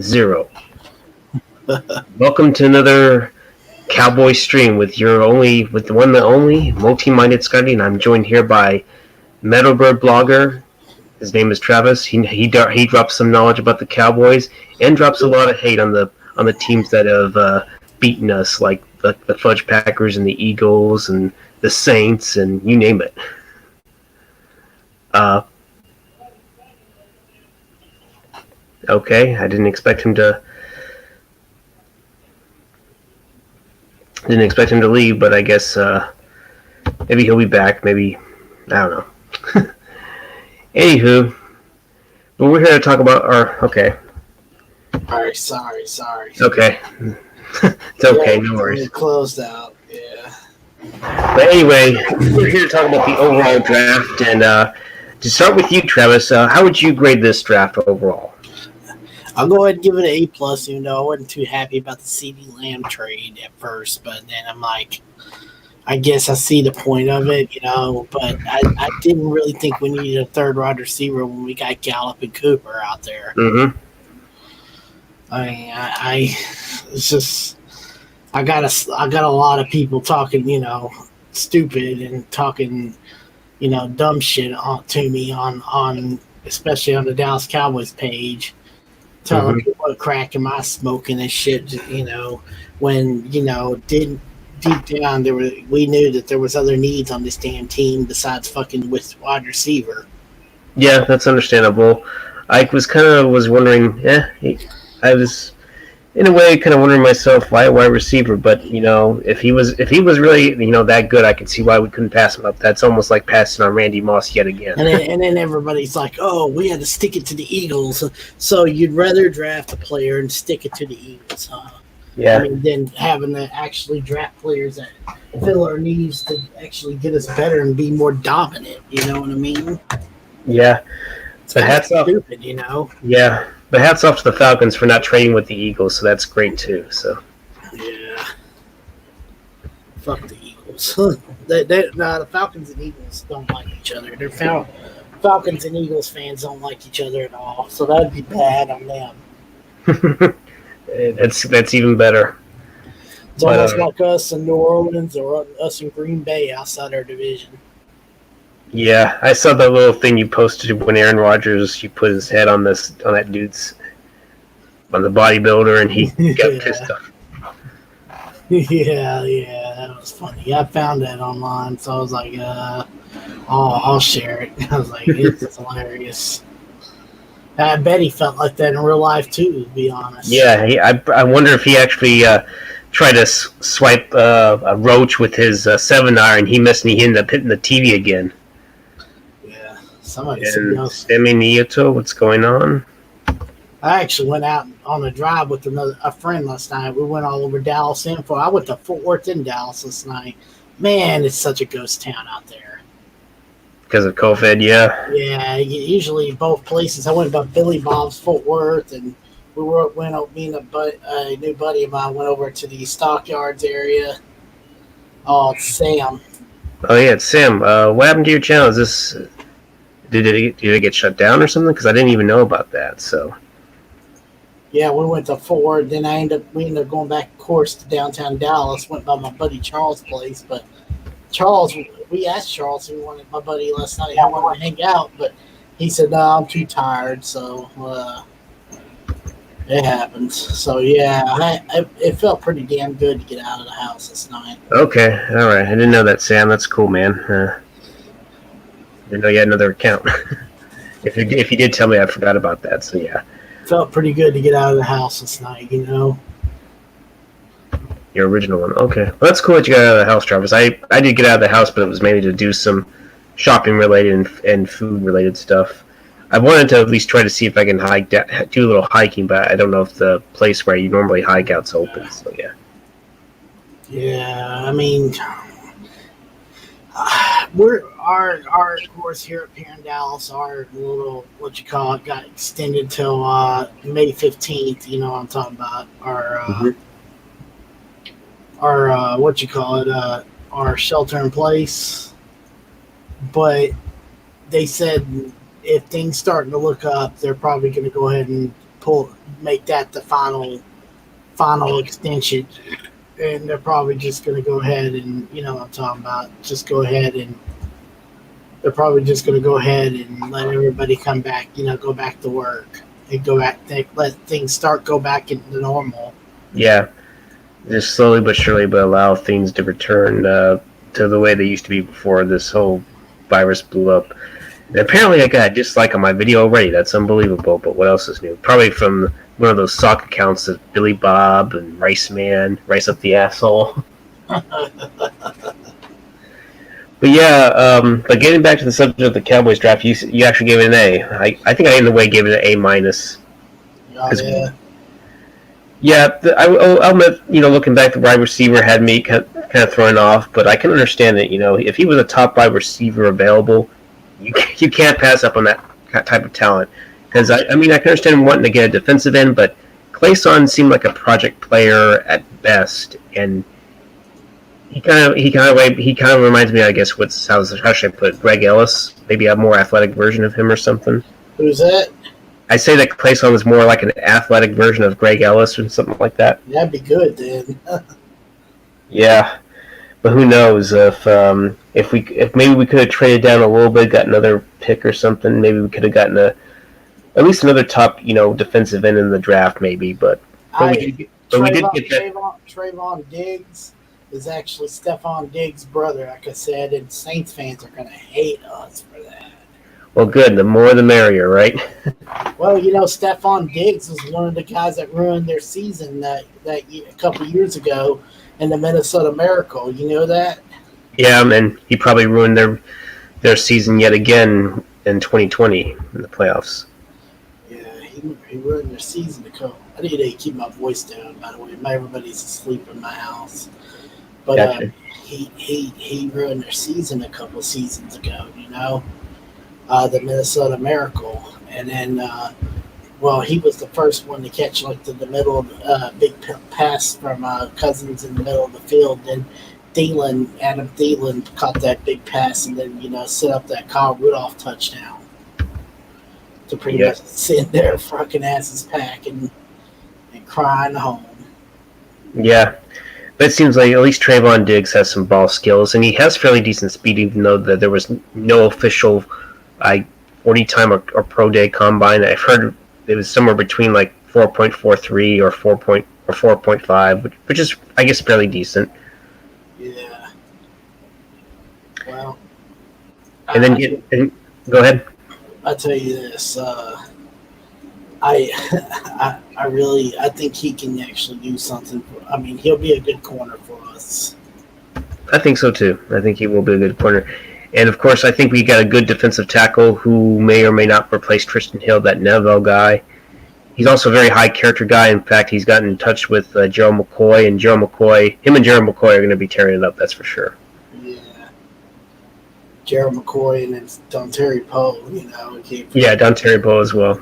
0. Welcome to another Cowboy stream with the one and only multi-minded Scotty, and I'm joined here by Metalbird blogger. His name is Travis. He drops some knowledge about the Cowboys and drops a lot of hate on the teams that have beaten us, like the Fudge Packers and the Eagles and the Saints and you name it. Okay, I didn't expect him to leave, but I guess maybe he'll be back. Maybe, I don't know. Anywho, but we're here to talk about our. Okay. Alright, sorry. Okay. It's okay, no worries. Closed out, yeah. But anyway, we're here to talk about the overall draft, and to start with you, Travis, how would you grade this draft overall? I'll go ahead and give it an A+, even though I wasn't too happy about the CeeDee Lamb trade at first, but then I'm like, I guess I see the point of it, but I didn't really think we needed a third wide receiver when we got Gallup and Cooper out there. Mm-hmm. I mean, it's just, I got a lot of people talking, stupid and talking, dumb shit to me on especially on the Dallas Cowboys page, telling me what crack am I smoking and shit, when, deep down we knew that there was other needs on this damn team besides fucking with wide receiver. Yeah, that's understandable. I was wondering, I was in a way kind of wondering myself why a wide receiver, but if he was really that good, I could see why we couldn't pass him up. That's almost like passing on Randy Moss yet again. And then everybody's like, "Oh, we had to stick it to the Eagles." So you'd rather draft a player and stick it to the Eagles, huh? Yeah. I mean, than having to actually draft players that fill our needs to actually get us better and be more dominant. You know what I mean? Yeah. It's kind of stupid, Yeah. But hats off to the Falcons for not trading with the Eagles, so that's great too. So. Yeah. Fuck the Eagles. The Falcons and Eagles don't like each other. Falcons and Eagles fans don't like each other at all, so that'd be bad on them. That's even better. It's almost like us in New Orleans or us in Green Bay outside our division. Yeah, I saw the little thing you posted when Aaron Rodgers, you put his head on that dude's, on the bodybuilder, and he got pissed off. Yeah, that was funny. I found that online, so I was like, I'll share it. I was like, it's hilarious. I bet he felt like that in real life too, to be honest. Yeah, I wonder if he actually tried to swipe a roach with his 7-iron, he missed, and he ended up hitting the TV again. Somebody Semi Nieto, what's going on? I actually went out on a drive with a friend last night. We went all over Dallas Info. I went to Fort Worth in Dallas last night. Man, it's such a ghost town out there. Because of COVID, yeah. Yeah, usually both places. I went by Billy Bob's Fort Worth, and me and a new buddy of mine went over to the Stockyards area. Oh, it's Sam. Oh yeah, it's Sam. What happened to your channel? Is this? Did it get shut down or something? Because I didn't even know about that. So. Yeah, we went to Fort Worth. Then we ended up going back, of course, to downtown Dallas. Went by my buddy Charles' place, but we asked Charles if he wanted my buddy last night. I wanted to hang out, but he said, "No, I'm too tired." So it happens. So yeah, it felt pretty damn good to get out of the house this night. Okay, all right. I didn't know that, Sam. That's cool, man. Didn't know you had another account. If you did tell me, I forgot about that. So yeah, felt pretty good to get out of the house this night. Your original one. Okay, well, that's cool that you got out of the house, Travis. I did get out of the house, but it was mainly to do some shopping related and food related stuff. I wanted to at least try to see if I can do a little hiking, but I don't know if the place where you normally hike out's open. So yeah. Yeah, I mean, our course here up here in Dallas, our little got extended till May 15th. You know what I'm talking about? Our shelter in place. But they said if things starting to look up, they're probably going to go ahead and make that the final extension, and they're probably just going to go ahead and what I'm talking about. Just go ahead and they're probably just going to go ahead and let everybody come back. Go back to work and let things go back into normal. Yeah, just slowly but surely, but allow things to return to the way they used to be before this whole virus blew up. And apparently, I got a dislike on my video already. That's unbelievable. But what else is new? Probably from one of those sock accounts of Billy Bob and Rice Man, Rice Up the Asshole. But yeah, but getting back to the subject of the Cowboys draft, you actually gave it an A. I think I in a way gave it an A minus. Oh, yeah. Yeah, I'll admit, looking back, the wide receiver had me kind of thrown off, but I can understand that, if he was a top wide receiver available, you can't pass up on that type of talent. Because, I can understand him wanting to get a defensive end, but Clayson seemed like a project player at best, and he kind of reminds me, I guess, how should I put it, Greg Ellis, maybe a more athletic version of him or something. Who's that? I say that Clayson was more like an athletic version of Greg Ellis or something like that. That'd be good, then. Yeah, but who knows if maybe we could have traded down a little bit, got another pick or something. Maybe we could have gotten at least another top defensive end in the draft, maybe. But we did get that. Trayvon Diggs is actually Stephon Diggs' brother, like I said, and Saints fans are going to hate us for that. Well, good. The more the merrier, right? Well, Stephon Diggs was one of the guys that ruined their season that a couple years ago in the Minnesota Miracle. You know that? Yeah, and he probably ruined their season yet again in 2020 in the playoffs. Yeah, he ruined their season. I need to keep my voice down, by the way. Everybody's asleep in my house. But gotcha. He ruined their season a couple seasons ago, the Minnesota Miracle. And then, he was the first one to catch the middle of big pass from Cousins in the middle of the field. Then Adam Thielen caught that big pass and then, set up that Kyle Rudolph touchdown to pretty much sit there fucking asses packing and crying home. Yeah. But it seems like at least Trayvon Diggs has some ball skills, and he has fairly decent speed, even though there was no official 40-time or pro day combine. I've heard it was somewhere between 4.43 or 4.5, which is, I guess, fairly decent. Yeah. Well. And then go ahead. I'll tell you this. I think he can actually do something. He'll be a good corner for us. I think so too. I think he will be a good corner. And of course, I think we got a good defensive tackle who may or may not replace Tristan Hill, that Neville guy. He's also a very high character guy. In fact, he's gotten in touch with Gerald McCoy, and Gerald McCoy are going to be tearing it up. That's for sure. Yeah. Gerald McCoy and then Dontari Poe, Yeah, Dontari Poe as well.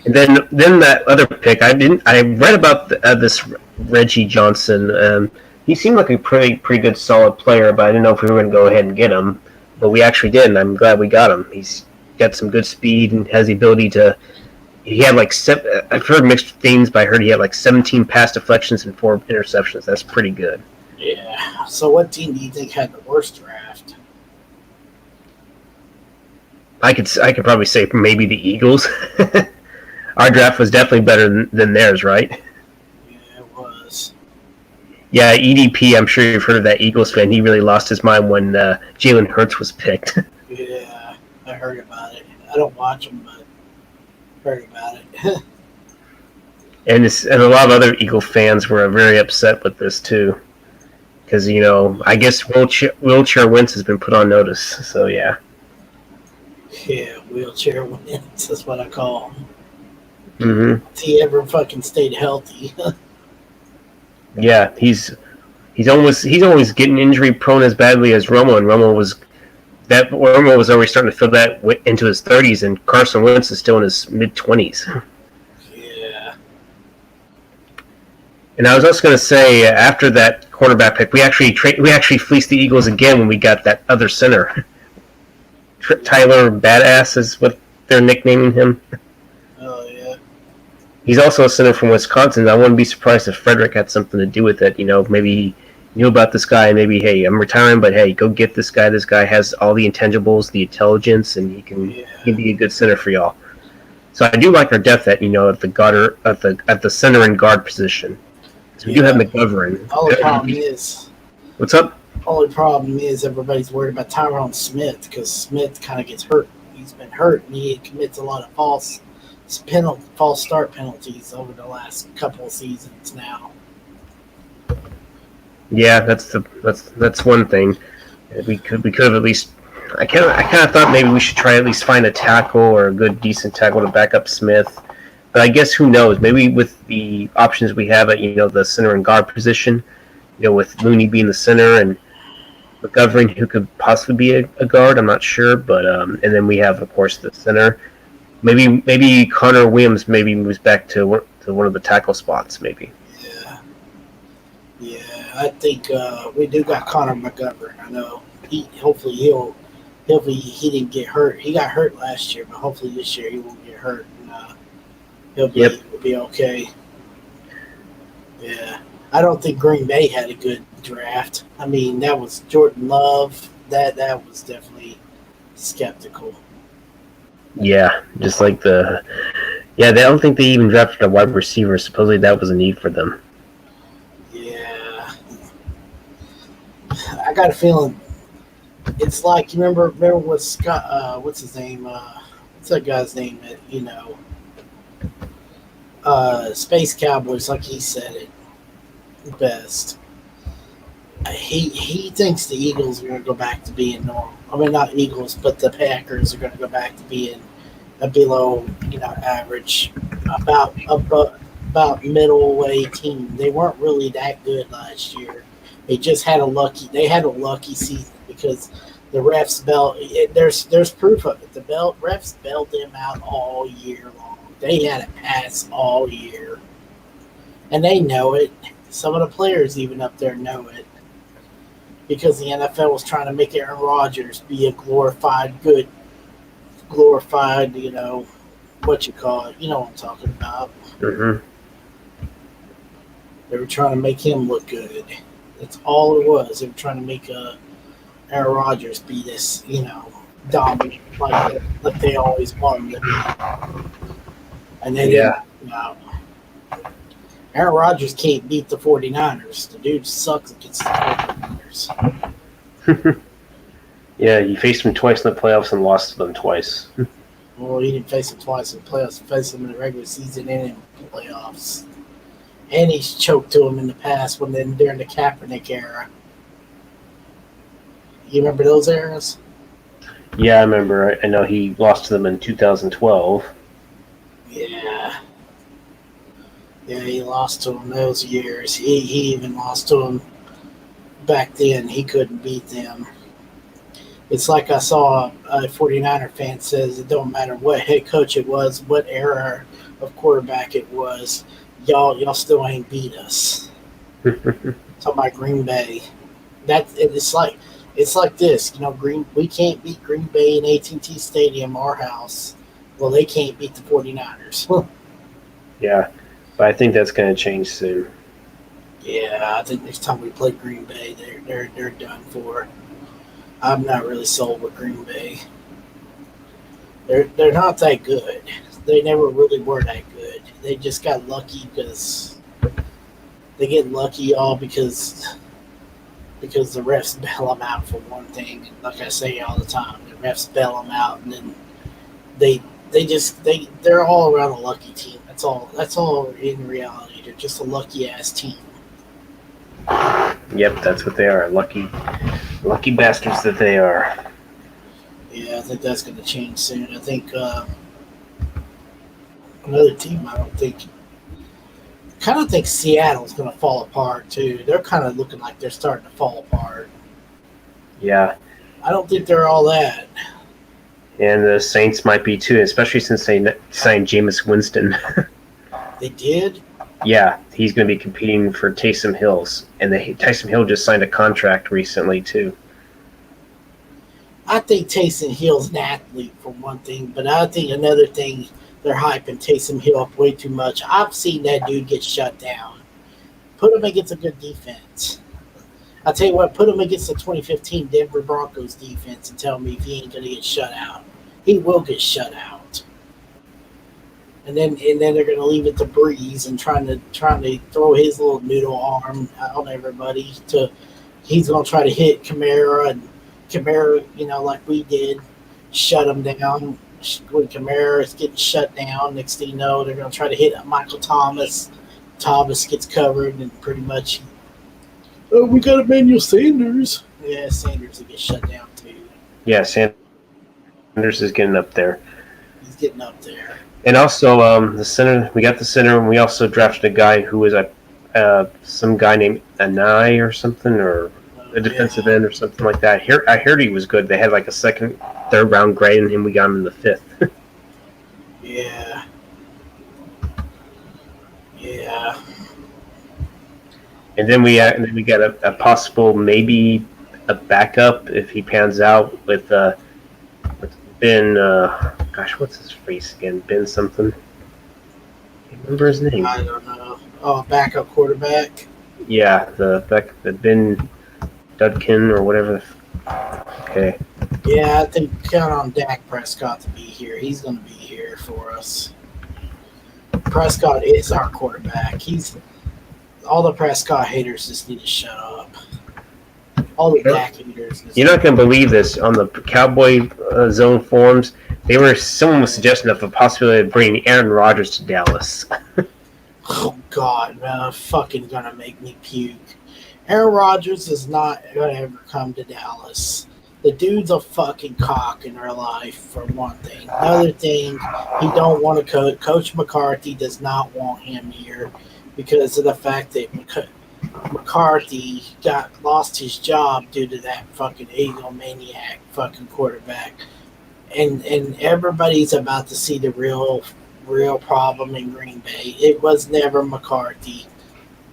And then that other pick, I read about this Reggie Johnson. He seemed like a pretty good solid player, but I didn't know if we were going to go ahead and get him. But we actually did, and I'm glad we got him. He's got some good speed and has the ability to. He had I've heard mixed things, but I heard he had 17 pass deflections and 4 interceptions. That's pretty good. Yeah. So what team do you think had the worst draft? I could probably say maybe the Eagles. Our draft was definitely better than theirs, right? Yeah, it was. Yeah, EDP, I'm sure you've heard of that Eagles fan. He really lost his mind when Jalen Hurts was picked. Yeah, I heard about it. I don't watch them, but heard about it. and a lot of other Eagle fans were very upset with this, too. Because, I guess wheelchair Wentz has been put on notice, so yeah. Yeah, wheelchair Wentz, that's what I call him. Mm-hmm. Has he ever fucking stayed healthy? Yeah, he's always getting injury prone as badly as Romo, and Romo was already starting to feel that into his 30s, and Carson Wentz is still in his mid-20s. Yeah. And I was also going to say, after that quarterback pick, we actually fleeced the Eagles again when we got that other center. Tyler Badass is what they're nicknaming him. Oh yeah. He's also a center from Wisconsin. I wouldn't be surprised if Frederick had something to do with it. Maybe he knew about this guy. Maybe, hey, I'm retiring, but hey, go get this guy. This guy has all the intangibles, the intelligence, and he can be a good center for y'all. So I do like our depth at at the center and guard position. So we do have McGovern. Only problem is, what's up? Only problem is everybody's worried about Tyrone Smith because Smith kind of gets hurt. He's been hurt and he commits a lot of false start penalties over the last couple of seasons now. Yeah, that's one thing. We could have at least. I kind of thought maybe we should try at least find a tackle or a good decent tackle to back up Smith. But I guess who knows? Maybe with the options we have at the center and guard position, with Looney being the center and McGovern who could possibly be a guard, I'm not sure. But and then we have of course the center. Maybe Connor Williams maybe moves back to one of the tackle spots maybe. Yeah, I think we do got Connor McGovern. I know hopefully he didn't get hurt. He got hurt last year, but hopefully this year he won't get hurt. And, he'll be okay. Yeah, I don't think Green Bay had a good draft. I mean, that was Jordan Love. That was definitely skeptical. Yeah, just like I don't think they even drafted a wide receiver. Supposedly that was a need for them. Yeah, I got a feeling it's like you remember what Scott what's his name what's that guy's name that Space Cowboys, like he said it best. He thinks the Eagles are going to go back to being normal. I mean, not Eagles, but the Packers are going to go back to being a below, average, about middle way team. They weren't really that good last year. They just had a lucky season because the refs there's proof of it. The refs bailed them out all year long. They had a pass all year, and they know it. Some of the players even up there know it. Because the NFL was trying to make Aaron Rodgers be a glorified, what you call it. You know what I'm talking about. Mm-hmm. They were trying to make him look good. That's all it was. They were trying to make Aaron Rodgers be this, dominant like they always want him to be. And then, Aaron Rodgers can't beat the 49ers. The dude sucks against the 49ers. Yeah, you faced him twice in the playoffs and lost to them twice. Well, he didn't face him twice in the playoffs. He faced him in the regular season and in the playoffs. And he's choked to him in the past during the Kaepernick era. You remember those eras? Yeah, I remember. I know he lost to them in 2012. Yeah. Yeah, he lost to him those years. He even lost to him back then. He couldn't beat them. It's like I saw a 49er fan says it don't matter what head coach it was, what era of quarterback it was, y'all still ain't beat us. Talking about Green Bay. It's like this, we can't beat Green Bay in AT&T Stadium, our house. Well, they can't beat the 49ers. Yeah. But I think that's going to change soon. Yeah, I think next time we play Green Bay, they're done for. I'm not really sold with Green Bay. They're not that good. They never really were that good. They just got lucky because they get lucky all because the refs bail them out for one thing. Like I say all the time, the refs bail them out, and then they're all around a lucky team. That's all in reality. They're just a lucky ass team. Yep, that's what they are. Lucky bastards that they are. Yeah, I think that's going to change soon. I think another team. I kind of think Seattle's going to fall apart too. They're kind of looking like they're starting to fall apart. Yeah. I don't think they're all that. And the Saints might be too, especially since they signed Jameis Winston. They did? Yeah, he's going to be competing for Taysom Hill's. And Taysom Hill just signed a contract recently too. I think Taysom Hill's an athlete for one thing, but I think another thing, they're hyping Taysom Hill up way too much. I've seen that dude get shut down. Put him against a good defense. I'll tell you what, put him against the 2015 Denver Broncos defense and tell me if he ain't going to get shut out. He will get shut out. And then they're going to leave it to Breeze and trying to throw his little noodle arm on everybody. He's going to try to hit Kamara, and Kamara, like we did, shut him down. When Kamara is getting shut down, next thing you know, they're going to try to hit Michael Thomas. Thomas gets covered, and pretty much, we got Emmanuel Sanders. Yeah, Sanders will get shut down too. Yeah, Sanders is getting up there. He's getting up there. And also, the center. We got the center, and we also drafted a guy who was some guy named Anai or something, or a defensive end or something like that. I heard he was good. They had like a second, third round grade in him. We got him in the 5th. Yeah. And then we got a possible, maybe a backup if he pans out with Ben. What's his face again? Ben something. Can't remember his name. I don't know. Oh, backup quarterback. Yeah, the Ben Dudkin or whatever. Okay. Yeah, I think count on Dak Prescott to be here. He's going to be here for us. Prescott is our quarterback. All the Prescott haters just need to shut up. All the Dak haters. You're not going to believe this. On the Cowboy Zone forums, someone was suggesting of a possibility of bringing Aaron Rodgers to Dallas. Oh God, man, I'm fucking gonna make me puke. Aaron Rodgers is not gonna ever come to Dallas. The dude's a fucking cock in real life, for one thing. Another thing, he don't want to Coach McCarthy does not want him here because of the fact that McCarthy lost his job due to that fucking egomaniac fucking quarterback. And everybody's about to see the real problem in Green Bay. It was never McCarthy.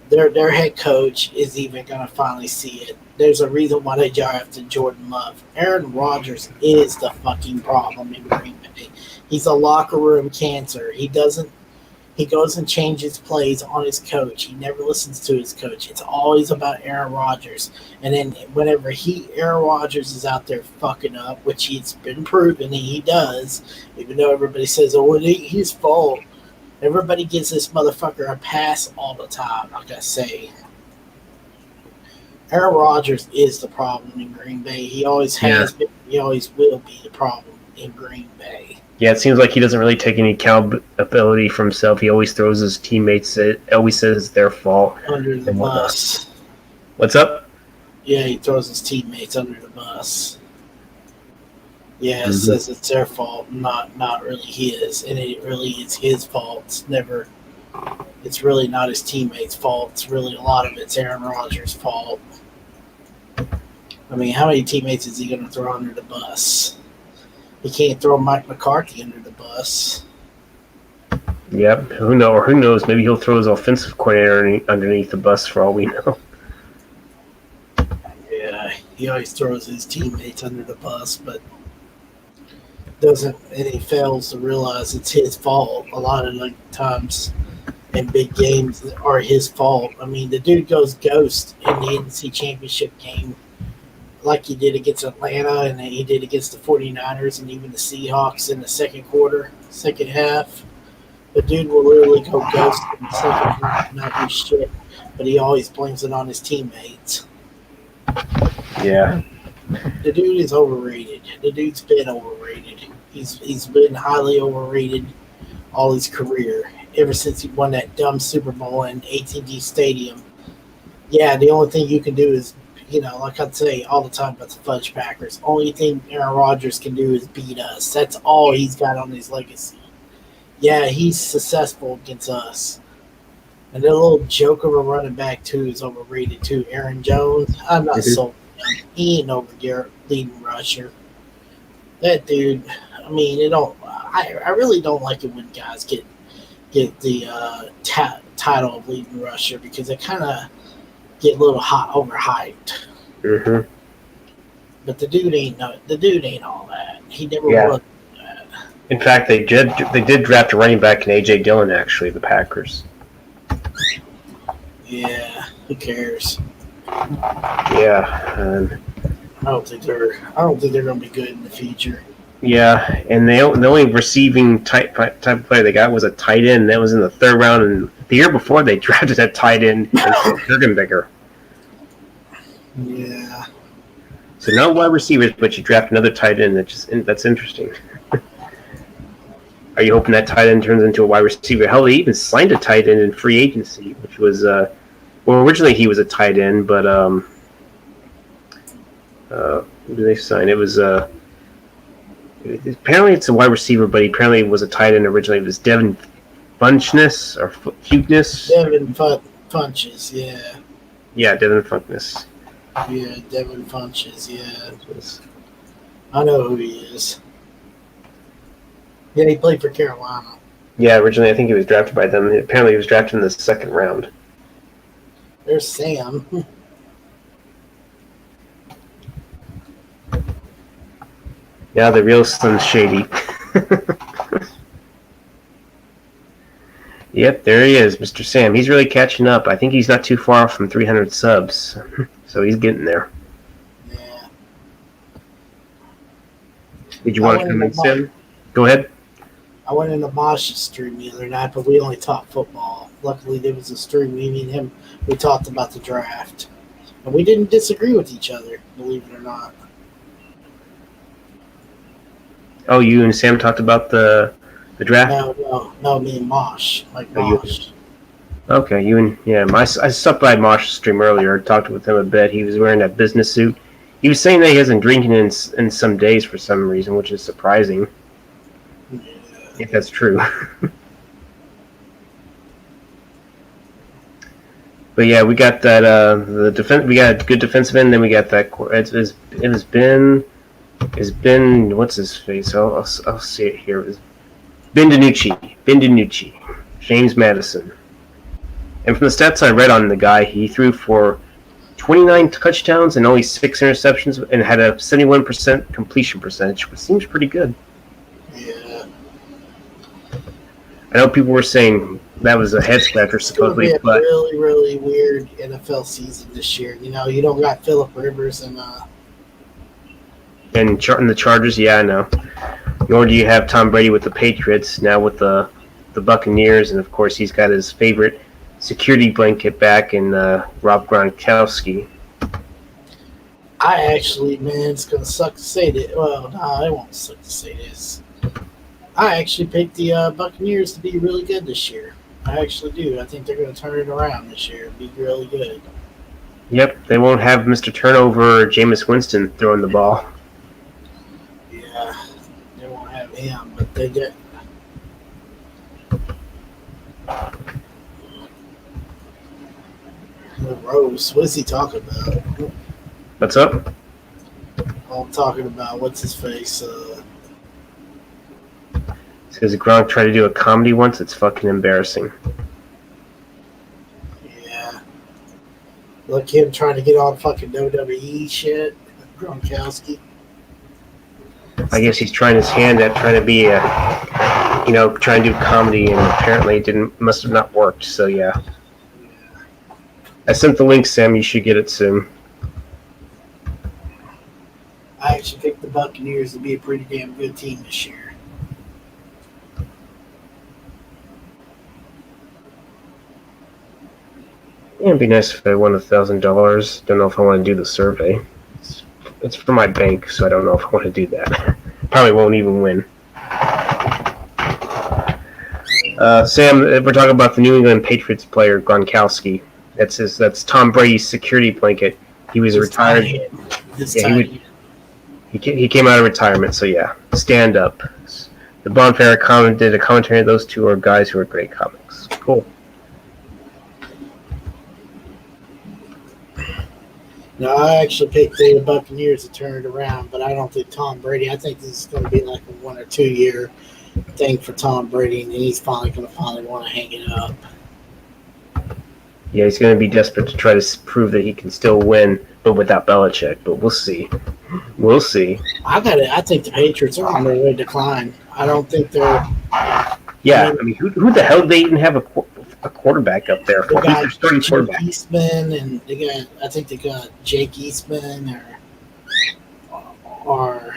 Their head coach is even going to finally see it. There's a reason why they drafted Jordan Love. Aaron Rodgers is the fucking problem in Green Bay. He's a locker room cancer. He goes and changes plays on his coach. He never listens to his coach. It's always about Aaron Rodgers. And then whenever Aaron Rodgers is out there fucking up, which he's been proven he does, even though everybody says, oh, it ain't his fault. Everybody gives this motherfucker a pass all the time, like I say. Aaron Rodgers is the problem in Green Bay. He always has been. He always will be the problem in Green Bay. Yeah, it seems like he doesn't really take any accountability for himself. He always throws his teammates. It always says it's their fault. Under the bus. What's up? Yeah, he throws his teammates under the bus. Yeah, it says it's their fault, not really his, and it really is his fault. It's really not his teammates' fault. It's really a lot of it's Aaron Rodgers' fault. I mean, how many teammates is he going to throw under the bus? He can't throw Mike McCarthy under the bus. Yep. Who knows? Maybe he'll throw his offensive coordinator underneath the bus for all we know. Yeah, he always throws his teammates under the bus, but doesn't, and he fails to realize it's his fault. A lot of the times in big games are his fault. I mean, the dude goes ghost in the NFC Championship game like he did against Atlanta and he did against the 49ers and even the Seahawks in the second half. The dude will literally go ghost in the second half and not do shit, but he always blames it on his teammates. Yeah. The dude is overrated. The dude's been overrated. He's been highly overrated all his career, ever since he won that dumb Super Bowl in AT&T Stadium. Yeah, the only thing you can do is, like I'd say all the time about the Fudge Packers, only thing Aaron Rodgers can do is beat us. That's all he's got on his legacy. Yeah, he's successful against us. And the little joke of a running back, too, is overrated, too. Aaron Jones, I'm not sold. He ain't over there leading rusher. That dude, I mean, I really don't like it when guys get the title of leading rusher because they kind of get a little overhyped. Mm-hmm. But the dude ain't all that. He never was that. In fact, they did draft a running back in A.J. Dillon, actually, the Packers. Yeah, who cares? Yeah, I don't think they're going to be good in the future. yeah, and the only receiving type of player they got was a tight end. That was in the third round, and the year before they drafted a tight end, Jurgenbigger. Yeah. So not wide receivers, but you draft another tight end. That's interesting. Are you hoping that tight end turns into a wide receiver? Hell, they even signed a tight end in free agency, which was originally he was a tight end, but who did they sign? It was apparently it's a wide receiver, but he apparently was a tight end originally. It was Devin Funchess or Fugness. Devin Funches, yeah. Yeah, Devin Funchess. Yeah, Devin Funches, yeah. I know who he is. Yeah, he played for Carolina. Yeah, originally I think he was drafted by them. Apparently he was drafted in the second round. There's Sam. Yeah, the real Slim Shady. Yep, there he is, Mr. Sam. He's really catching up. I think he's not too far off from 300 subs. So he's getting there. Yeah. Did you want to come in, Sam? Go ahead. I went into Mosh's stream the other night, but we only talked football. Luckily, there was a stream, me and him, we talked about the draft. And we didn't disagree with each other, believe it or not. Oh, you and Sam talked about the draft? No, me and Mosh. Mosh. Okay, I stopped by Mosh's stream earlier, talked with him a bit. He was wearing that business suit. He was saying that he hasn't drinking in some days for some reason, which is surprising. Yeah. If that's true. But yeah, we got that the defense. We got a good defensive end. Then we got that. It's been what's his face? I'll see it here. It was Ben DiNucci, James Madison. And from the stats I read on the guy, he threw for 29 touchdowns and only 6 interceptions, and had a 71% completion percentage, which seems pretty good. Yeah. I know people were saying that was a head scratcher supposedly, but really, really weird NFL season this year. You know, you don't got Phillip Rivers and the Chargers. Yeah, I know. Nor do you have Tom Brady with the Patriots. Now with the Buccaneers, and of course he's got his favorite security blanket back in Rob Gronkowski. I actually, man, it's gonna suck to say that. Well, no, it won't suck to say this. I actually picked the Buccaneers to be really good this year. I actually do. I think they're going to turn it around this year and be really good. Yep, they won't have Mr. Turnover or Jameis Winston throwing the ball. Yeah, they won't have him, but they get. Rose, what's he talking about? What's up? I'm talking about what's his face. Says Gronk tried to do a comedy once. It's fucking embarrassing. Yeah. Like him trying to get on fucking WWE shit. Gronkowski. I guess he's trying his hand at trying to be trying to do comedy, and apparently it must have not worked. So yeah. I sent the link, Sam. You should get it soon. I actually picked the Buccaneers to be a pretty damn good team this year. Yeah, it'd be nice if I won $1,000. Don't know if I want to do the survey. It's for my bank, so I don't know if I want to do that. Probably won't even win. Sam, we're talking about the New England Patriots player Gronkowski. That's Tom Brady's security blanket. He was retired. He came out of retirement, so yeah, stand up. The Bonfire did a commentary. Those two are guys who are great comics. Cool. No, I actually picked the Buccaneers to turn it around, but I don't think Tom Brady. I think this is going to be like a 1 or 2 year thing for Tom Brady, and he's finally going to want to hang it up. Yeah, he's going to be desperate to try to prove that he can still win but without Belichick. But we'll see. We'll see. I think the Patriots are on their way to decline. I don't think they're. Yeah, I mean, who the hell do they even have a quarterback up there They for? Who's got their starting Jake quarterback? Eastman, and I think they got Jake Eastman, or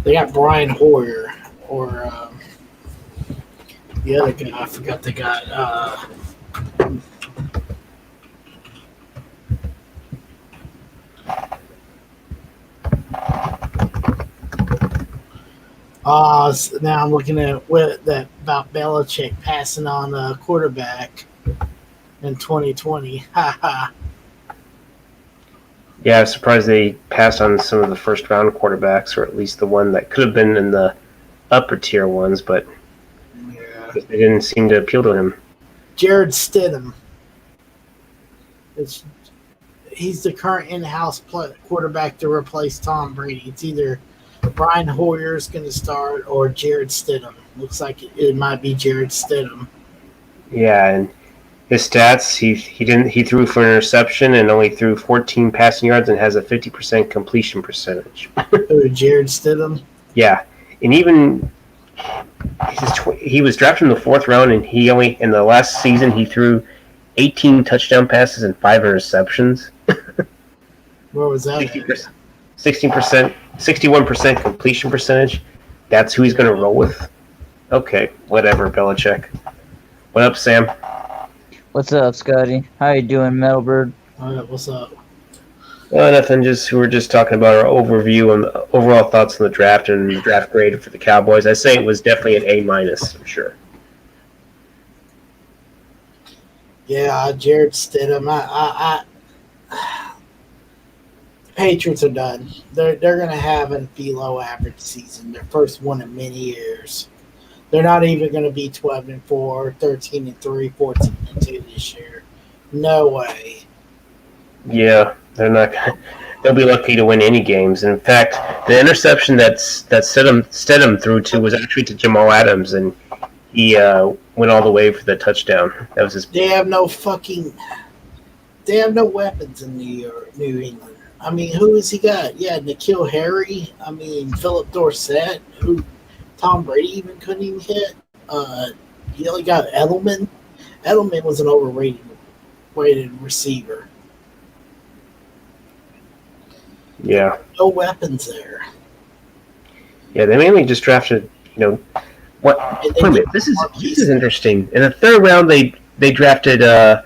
they got Brian Hoyer, or the other guy. I forgot they got. Now I'm looking at what that about Belichick passing on a quarterback in 2020. Ha ha. Yeah, I'm surprised they passed on some of the first round quarterbacks, or at least the one that could have been in the upper tier ones, but Yeah. they didn't seem to appeal to him. Jared Stidham. He's the current in-house quarterback to replace Tom Brady. It's either Brian Hoyer's going to start or Jared Stidham. Looks like it might be Jared Stidham. Yeah, and his stats, he threw for an interception and only threw 14 passing yards and has a 50% completion percentage. Jared Stidham. Yeah, and even he was drafted in the 4th round, and he only in the last season he threw 18 touchdown passes and 5 interceptions. Where was that? 16%, 61% completion percentage. That's who he's going to roll with. Okay, whatever, Belichick. What up, Sam? What's up, Scotty? How you doing, Metalbird? All right, what's up? Nothing. We were just talking about our overview and the overall thoughts on the draft and the draft grade for the Cowboys. I say it was definitely an A-, for sure. Yeah, Jared Stidham. The Patriots are done. They're going to have a below average season. Their first one in many years. They're not even going to be 12-4, 13-3, 14-2 this year. No way. Yeah, they're not. They'll be lucky to win any games. And in fact, the interception that Stidham threw to was actually to Jamal Adams, and he went all the way for the touchdown. That was his. They have no weapons in New England. I mean, who has he got? Yeah, N'Keal Harry. I mean, Philip Dorsett, who Tom Brady even couldn't even hit. You only got Edelman. Edelman was an overrated receiver. Yeah. No weapons there. Yeah, they mainly just drafted. What? Wait a minute. This is interesting. In the 3rd round, they drafted the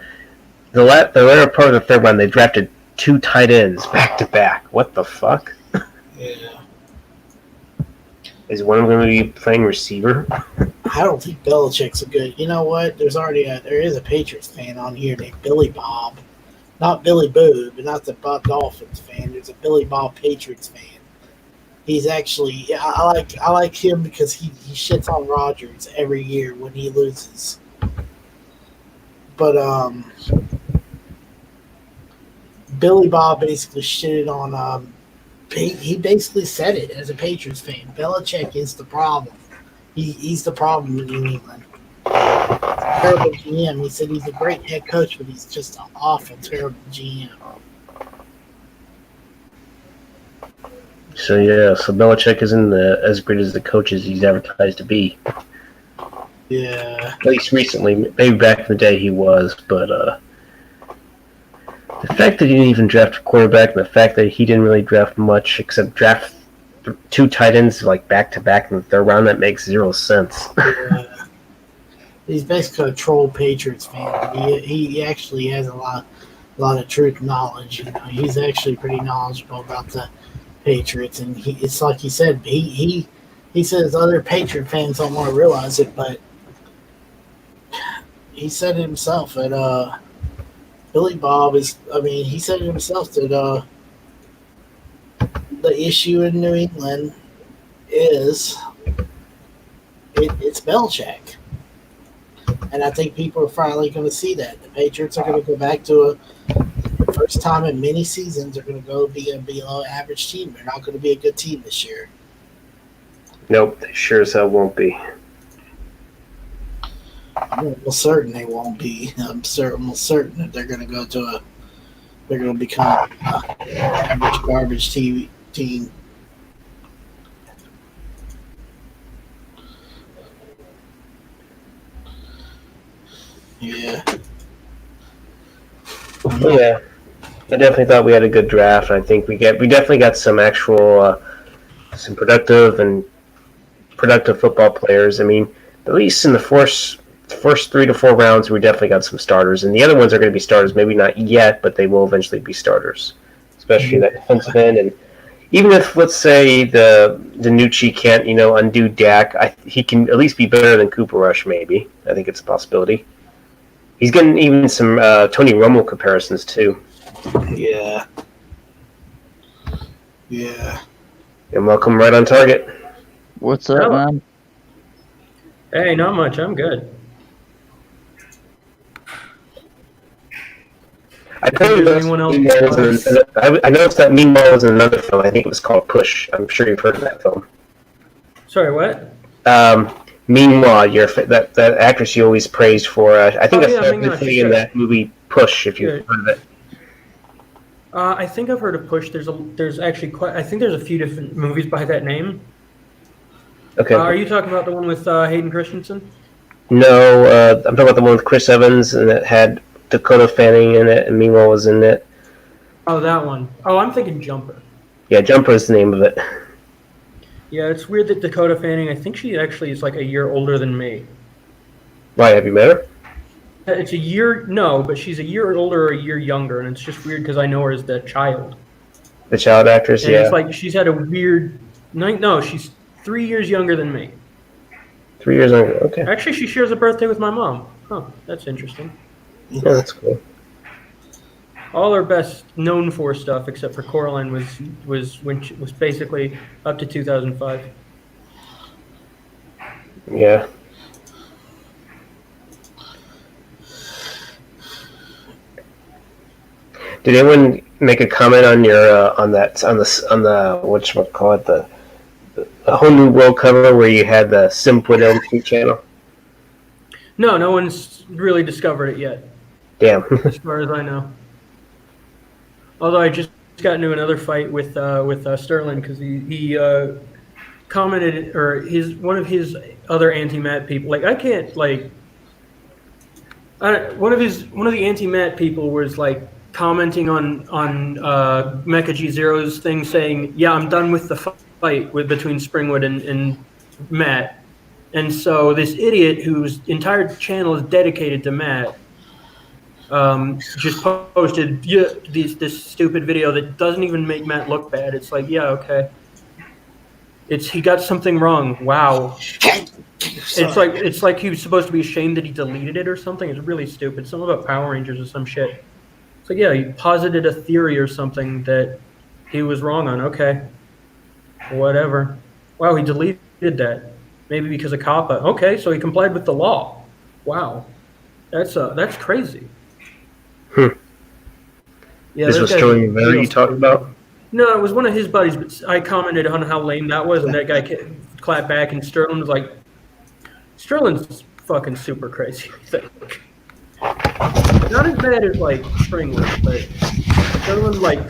latter part of the 3rd round. They drafted 2 tight ends back to back. What the fuck? Yeah. Is one of them going to be playing receiver? I don't think Belichick's a good. You know what? There is a Patriots fan on here named Billy Bob, not Billy Boo, but not the Bob Dolphins fan. There's a Billy Bob Patriots fan. He's actually I like him because he shits on Rodgers every year when he loses. But Billy Bob basically shitted on. He basically said it as a Patriots fan. Belichick is the problem. He's the problem in New England. Terrible GM. He said he's a great head coach, but he's just an awful, terrible GM. So Belichick isn't as great as the coaches he's advertised to be. Yeah. At least recently, maybe back in the day he was, but the fact that he didn't even draft a quarterback, and the fact that he didn't really draft much except draft 2 tight ends like back to back in the 3rd round, that makes 0 sense. Yeah. He's basically a troll Patriots fan. He actually has a lot of truth knowledge. He's actually pretty knowledgeable about the Patriots, and it's like he said. He says other Patriot fans don't want to realize it, but he said it himself that Billy Bob is. I mean, he said it himself that the issue in New England is it's Belichick, and I think people are finally going to see that the Patriots are going to go back to the first time in many seasons. They're going to go be a below average team. They're not going to be a good team this year. Nope, they sure as hell won't be. I'm almost certain they won't be. I'm almost certain that they're going to go to they're going to become average garbage TV team. Yeah. Yeah, I definitely thought we had a good draft. I think we definitely got some actual some productive football players. I mean, at least in the first 3 to 4 rounds, we definitely got some starters, and the other ones are going to be starters. Maybe not yet, but they will eventually be starters, especially that defensive end. And even if, let's say, the Danucci can't, undo Dak, he can at least be better than Cooper Rush. Maybe I think it's a possibility. He's getting even some Tony Romo comparisons too. Yeah. Yeah. And welcome right on target. What's up, man? Hey, not much. I'm good. I noticed that Meanwhile was in another film. I think it was called Push. I'm sure you've heard of that film. Sorry, what? Meanwhile, that actress you always praised for. I think I saw briefly in that movie Push. If you've heard of it. I think I've heard of Push. There's actually I think there's a few different movies by that name. Okay. Are you talking about the one with Hayden Christensen? No, I'm talking about the one with Chris Evans and it had Dakota Fanning in it, and Meanwhile was in it. Oh, that one. Oh, I'm thinking Jumper. Yeah, Jumper is the name of it. Yeah, it's weird that Dakota Fanning, I think she actually is like a year older than me. Why, have you met her? It's a year, no, but she's a year older or a year younger, and it's just weird because I know her as the child. The child actress, and yeah. It's like she's had a weird, no, she's 3 years younger than me. 3 years younger, okay. Actually, she shares a birthday with my mom. Huh, that's interesting. Yeah, that's cool. All her best known for stuff, except for Coraline, was when she was basically up to 2005. Yeah. Did anyone make a comment on your on the whatchamacallit, the Whole New World cover where you had the Simpwood Elm Street channel? No one's really discovered it yet. Damn. As far as I know. Although I just got into another fight with Sterling because he commented, or one of his other anti-Matt people. Like I can't like. One of the anti-Matt people was like commenting on Mecha G Zero's thing, saying, "Yeah, I'm done with the fight between Springwood and Matt." And so this idiot whose entire channel is dedicated to Matt just posted this stupid video that doesn't even make Matt look bad. It's like, yeah, okay. He got something wrong. Wow. It's like he was supposed to be ashamed that he deleted it or something. It's really stupid. Something about Power Rangers or some shit. It's like, yeah, he posited a theory or something that he was wrong on. Okay. Whatever. Wow, he deleted that. Maybe because of COPPA. Okay, so he complied with the law. Wow. That's crazy. Yeah, this was Sterling Rivera you talked about? No, it was one of his buddies, but I commented on how lame that was, and that guy clapped back, and Sterling was like, Sterling's fucking super crazy, I think. Not as bad as, like, Springwood, but Sterling, like,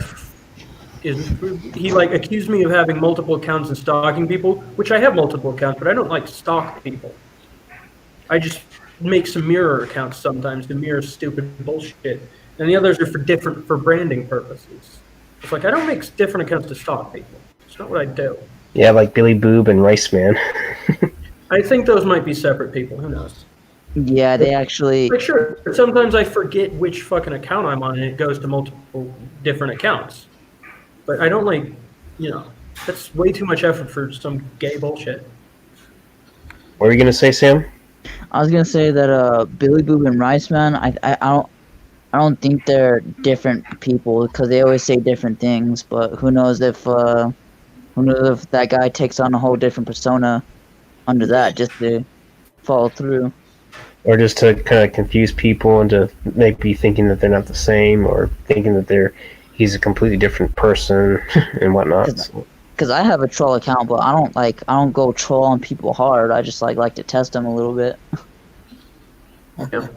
he accused me of having multiple accounts and stalking people, which I have multiple accounts, but I don't, like, stalk people. I just make some mirror accounts sometimes to mirror stupid bullshit, and the others are for branding purposes. It's like I don't make different accounts to stalk people. It's not what I do. Yeah, like Billy Boob and Rice Man. I think those might be separate people. Who knows? Yeah, they actually. Like sure, sometimes I forget which fucking account I'm on, and it goes to multiple different accounts. But I don't that's way too much effort for some gay bullshit. What were you gonna say, Sam? I was gonna say that Billy Boob and Rice Man, I don't think they're different people because they always say different things. But who knows if that guy takes on a whole different persona under that just to follow through, or just to kind of confuse people into maybe thinking that they're not the same, or thinking that he's a completely different person and whatnot. Because I have a troll account, but I don't go troll on people hard. I just like to test them a little bit. Yeah.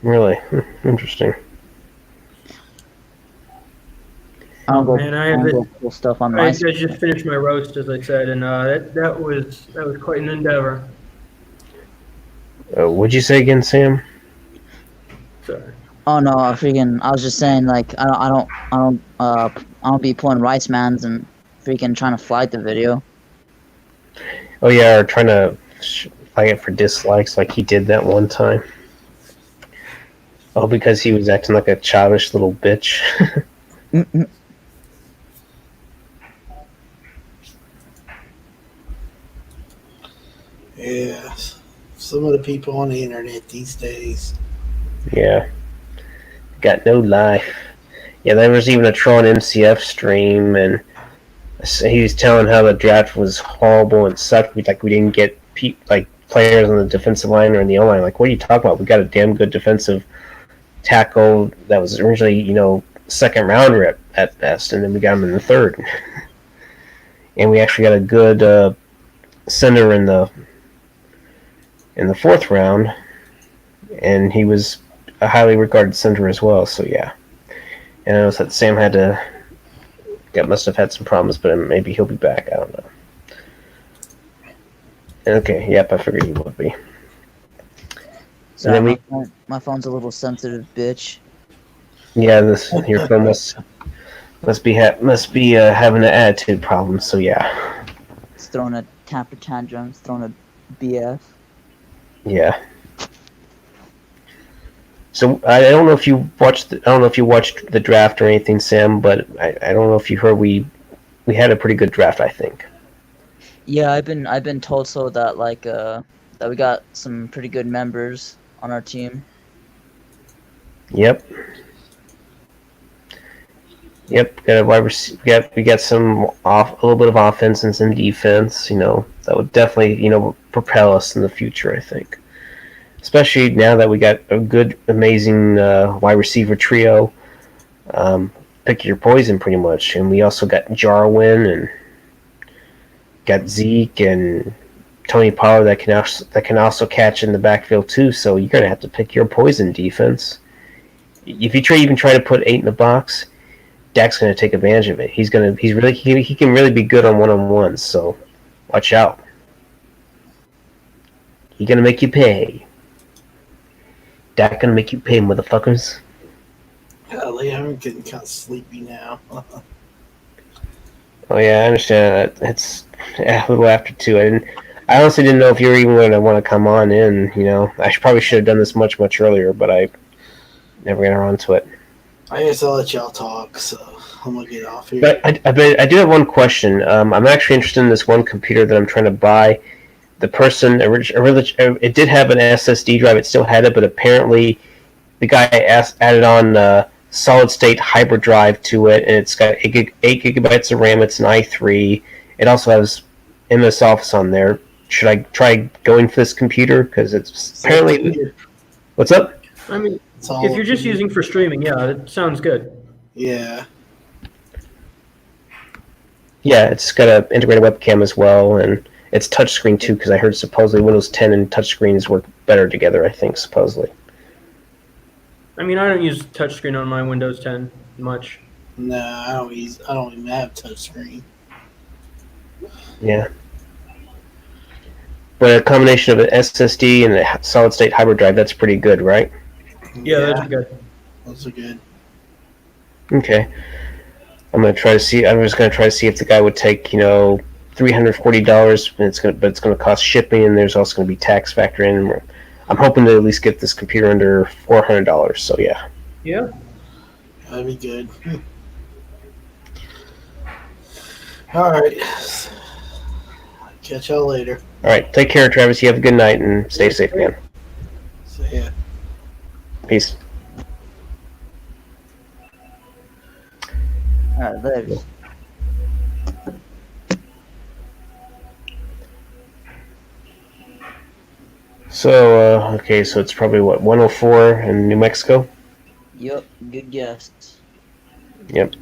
Really interesting. I don't Oh go. man, I don't go pull stuff on I my. just finished my roast, as I said, and that was quite an endeavor. What'd you say again, Sam? So, Oh no, freaking! I was just saying, like, I don't be pulling rice mans and freaking trying to flag the video. Oh yeah, or trying to flag it for dislikes like he did that one time. Oh, because he was acting like a childish little bitch. Mm-mm. Yeah, some of the people on the internet these days. Yeah, got no life. Yeah, there was even a Tron MCF stream, and he was telling how the draft was horrible and sucked. We didn't get players on the defensive line or in the O line. Like, what are you talking about? We got a damn good defensive tackle that was originally second rounder at best, and then we got him in the third. And we actually got a good center in the fourth round, and he was a highly regarded center as well. So yeah, and I know that Sam must have had some problems, but maybe he'll be back. I don't know. Okay, yep, I figured he would be. So then my phone's a little sensitive, bitch. Yeah, your phone must be having an attitude problem. So yeah, It's throwing a temper tantrum. It's throwing a BF. yeah. So I don't know if you watched. I don't know if you watched the draft or anything, Sam. But I don't know if you heard we had a pretty good draft. I think. Yeah, I've been told so that that we got some pretty good members on our team. Yep. Yep. Got a wide receiver. We got a little bit of offense and some defense. That would definitely propel us in the future. I think. Especially now that we got a good, amazing wide receiver trio. Pick your poison, pretty much. And we also got Jarwin and got Zeke and Tony Pollard that can also catch in the backfield too. So you're gonna have to pick your poison defense. If you even try to put 8 in the box, Dak's gonna take advantage of it. He can really be good on one-on-ones. So watch out. He's gonna make you pay. Dak gonna make you pay, motherfuckers. Hell yeah, I'm getting kind of sleepy now. Oh yeah, I understand that. It's a little after 2. I honestly didn't know if you were even going to want to come on in. I probably should have done this much earlier, but I never got around to it. I guess I'll let y'all talk, so I'm gonna get off here. But I do have one question. I'm actually interested in this one computer that I'm trying to buy. The person it did have an SSD drive. It still had it, but apparently the guy added on solid state hybrid drive to it, and it's got 8 gigabytes of RAM. It's an i3. It also has MS Office on there. Should I try going for this computer? Because it's apparently. What's up? I mean, if you're just using for streaming, yeah, it sounds good. Yeah. Yeah, it's got an integrated webcam as well, and it's touchscreen too. Because I heard supposedly Windows 10 and touchscreens work better together. I think supposedly. I mean, I don't use touchscreen on my Windows 10 much. No, I don't even have touchscreen. Yeah. But a combination of an SSD and a solid state hybrid drive, that's pretty good, right? Yeah, that's good. Those are good. Okay. I'm just going to try to see if the guy would take, $340, but it's gonna cost shipping, and there's also gonna be tax factor in. I'm hoping to at least get this computer under $400. So yeah. Yeah. That'd be good. All right. Catch y'all later. All right. Take care, Travis. You have a good night and stay safe, man. See ya. Peace. All right, later. So okay, so it's probably 104 in New Mexico. Yep, good guess. Yep.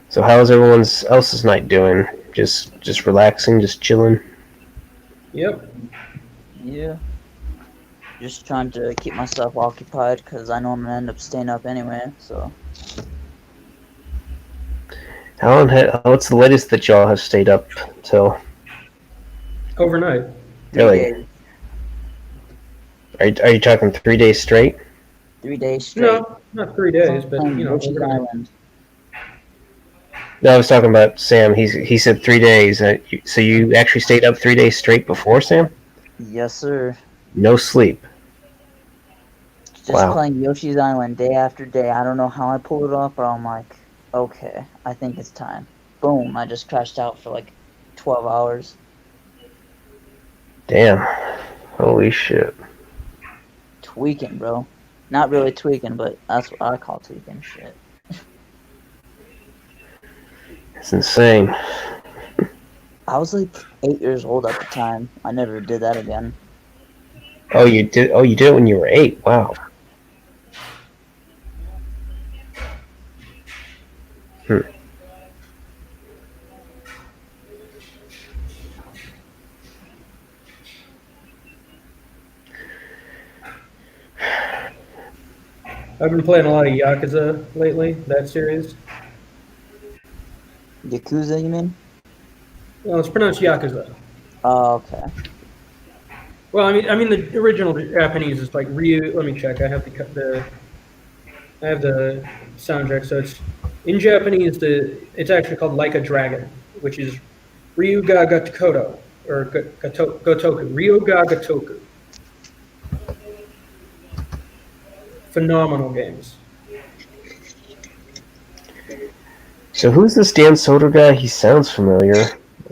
So how is everyone else's night doing? Just relaxing, just chilling. Yep. Yeah. Just trying to keep myself occupied because I know I'm gonna end up staying up anyway. So What's the latest that y'all have stayed up till? Overnight. 3 Really? days, Are you talking 3 days straight? 3 days straight. No, not 3 days, but Playing you know, Yoshi's overnight. Island. No, I was talking about Sam. He said 3 days. So you actually stayed up 3 days straight before, Sam? Yes, sir. No sleep. Just Wow. playing Yoshi's Island day after day. I don't know how I pulled it off, but I'm like, okay, I think it's time. Boom! I just crashed out for like 12 hours. Damn. Holy shit. Tweaking, bro. Not really tweaking, but that's what I call tweaking. Shit. It's insane. I was like 8 years old at the time. I never did that again. Oh, you did it when you were 8. Wow. I've been playing a lot of Yakuza lately, that series. Yakuza, you mean? Well, it's pronounced Yakuza. Oh, okay. Well, I mean the original Japanese is like Ryu. Let me check. I have the soundtrack. So it's in Japanese. It's actually called Like a Dragon, which is Ryu ga Gotoku or Gotoku. Ryu ga Gotoku. Phenomenal games. So who's this Dan Soder guy? He sounds familiar.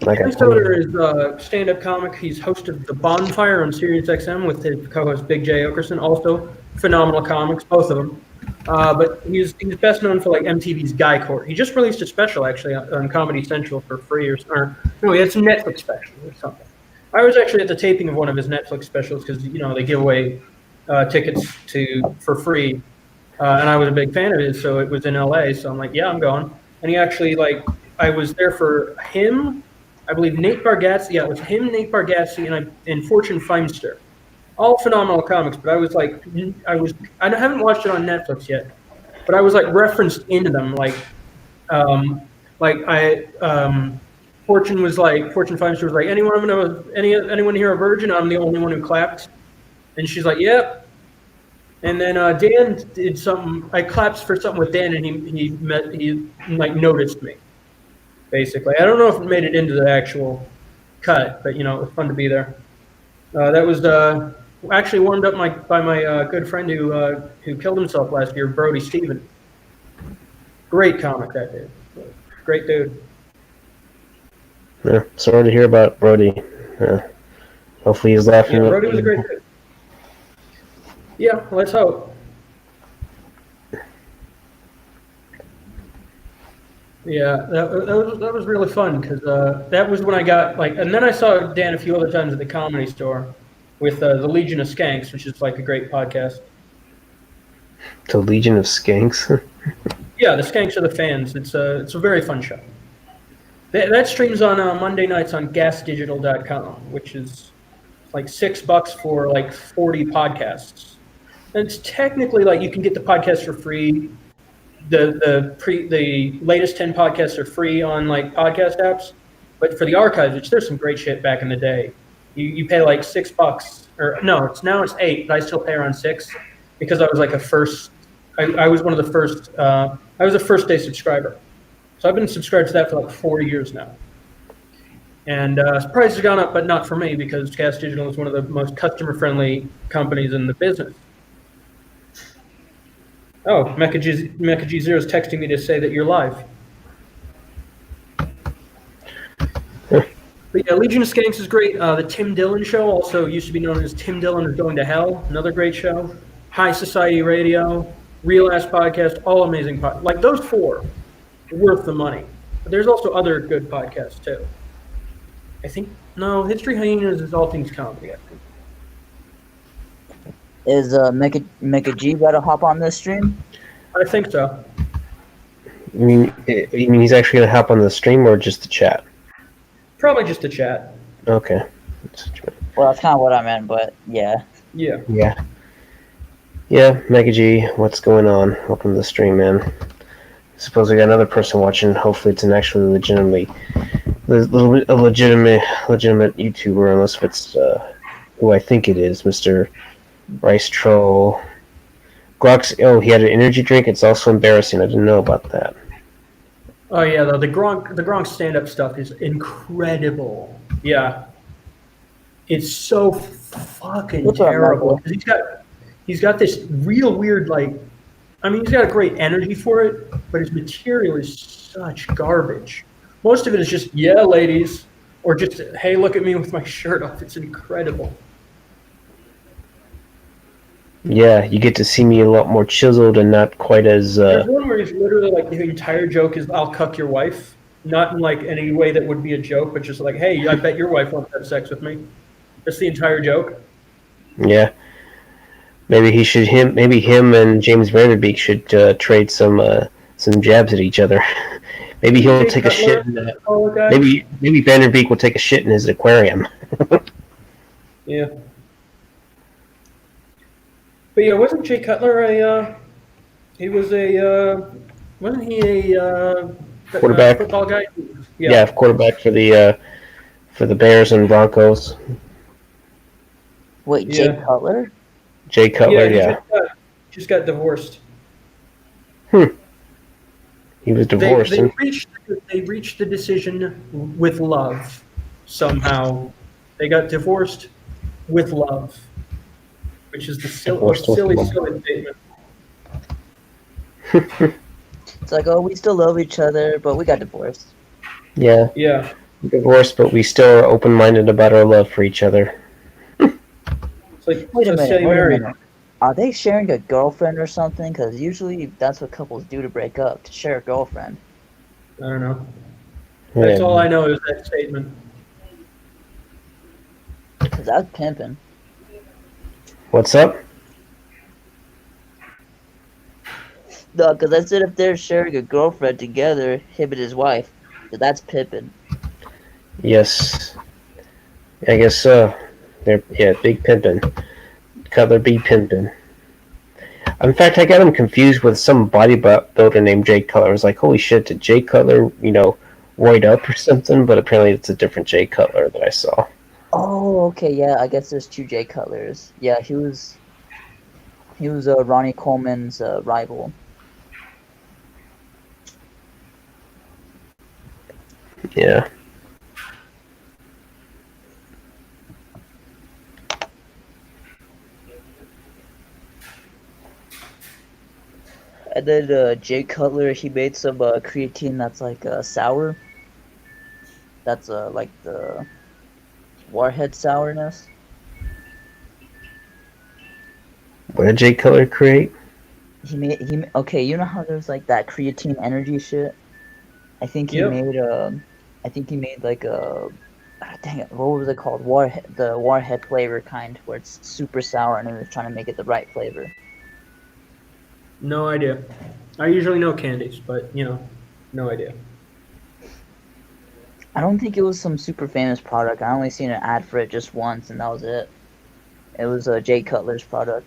Like Dan Soder is a stand-up comic. He's host of The Bonfire on SiriusXM with his co-host Big J. Okerson. Also, phenomenal comics, both of them. But he's best known for like MTV's Guy Court. He just released a special actually on Comedy Central for free, or no, he had some Netflix special or something. I was actually at the taping of one of his Netflix specials because they give away tickets for free, and I was a big fan of his, so it was in LA. So I'm like, yeah, I'm going. And he actually I was there for him. I believe Nate Bargatze. Yeah, it was him, Nate Bargatze, and Fortune Feimster. All phenomenal comics, but I haven't watched it on Netflix yet, but I was like referenced into them. Fortune Feimster was like, anyone here a virgin? I'm the only one who clapped, and she's like, yep. And then Dan did something. I clapped for something with Dan, and he noticed me. Basically, I don't know if it made it into the actual cut, but it was fun to be there. That was actually warmed up by my good friend who killed himself last year, Brody Stephen. Great comic, that dude. Great dude. Yeah, sorry to hear about Brody. Hopefully he's laughing. Yeah, Brody was a great dude. Yeah, let's hope. Yeah, that was really fun because that was when I got and then I saw Dan a few other times at the Comedy Store with the Legion of Skanks, which is like a great podcast. The Legion of Skanks. Yeah, the Skanks are the fans. It's a very fun show. That streams on Monday nights on gasdigital.com, which is like $6 for like 40 podcasts. And it's technically you can get the podcast for free. The latest 10 podcasts are free on podcast apps, but for the archives, which there's some great shit back in the day, you pay like $6 or no, now it's $8, but I still pay around $6 because I was like I was one of the first. I was a first day subscriber, so I've been subscribed to that for like 4 years now. And prices have gone up, but not for me because Gas Digital is one of the most customer-friendly companies in the business. Oh, Mecha G0 is texting me to say that you're live. But yeah, Legion of Skanks is great. The Tim Dillon Show also used to be known as Tim Dillon is Going to Hell. Another great show. High Society Radio, Real Ass Podcast, all amazing podcasts. Like those four are worth the money. But there's also other good podcasts too. I think History Hyenas is all things comedy. I think. Is Mecha G got to hop on this stream? I think so. You mean he's actually gonna hop on the stream or just the chat? Probably just a chat. Okay. Well, that's kind of what I meant, but yeah. Yeah. Yeah, Mega G, what's going on? Welcome to the stream, man. I suppose we got another person watching. Hopefully, it's an actually a legitimate YouTuber, unless it's who I think it is, Mr. Rice Troll. Glock's. Oh, he had an energy drink. It's also embarrassing. I didn't know about that. Oh yeah, the Gronk stand-up stuff is incredible. Yeah, it's so fucking What's up, terrible Michael? because he's got this real weird I mean, he's got a great energy for it, but his material is such garbage. Most of it is just yeah, ladies, or just hey, look at me with my shirt off. It's incredible. Yeah, you get to see me a lot more chiseled and not quite as. There's one where he's literally like the entire joke is "I'll cuck your wife," not in like any way that would be a joke, but just like hey, I bet your wife wants to have sex with me. That's the entire joke. Yeah. Maybe him and James Vanderbeek should trade some jabs at each other. Maybe he'll take a shit. Maybe Vanderbeek will take a shit in his aquarium. Yeah. But yeah, wasn't Jay Cutler wasn't he a Quarterback. football guy? Yeah, quarterback for the Bears and Broncos. Wait, Jay Cutler? Jay Cutler, yeah. Just got divorced. He was divorced. They reached the decision with love somehow. They got divorced with love, which is the silly statement. It's like, oh, we still love each other, but we got divorced. Yeah. Yeah. Divorced, but we still are open-minded about our love for each other. It's like, wait a minute. Are they sharing a girlfriend or something? Because usually that's what couples do to break up, to share a girlfriend. I don't know. That's all I know is that statement. Because that's pimping. What's up? No, because I said if they're sharing a girlfriend together, him and his wife, so that's pimping. Yes. I guess so. They're big pimping. Cutler be pimping. In fact, I got him confused with some bodybuilder named Jay Cutler. I was like, holy shit, did Jay Cutler, roid up or something? But apparently it's a different Jay Cutler that I saw. Oh, okay, yeah, I guess there's two Jay Cutlers. Yeah, he was Ronnie Coleman's rival. Yeah. And then Jay Cutler, he made some creatine that's like sour. That's like the Warhead sourness. What did Jay Cutler create? Okay, you know how there's like that creatine energy shit? I think he made like a dang it, what was it called? The Warhead flavor kind, where it's super sour, and he was trying to make it the right flavor. No idea. I usually know candies, but no idea. I don't think it was some super famous product. I only seen an ad for it just once, and that was it. It was Jay Cutler's product.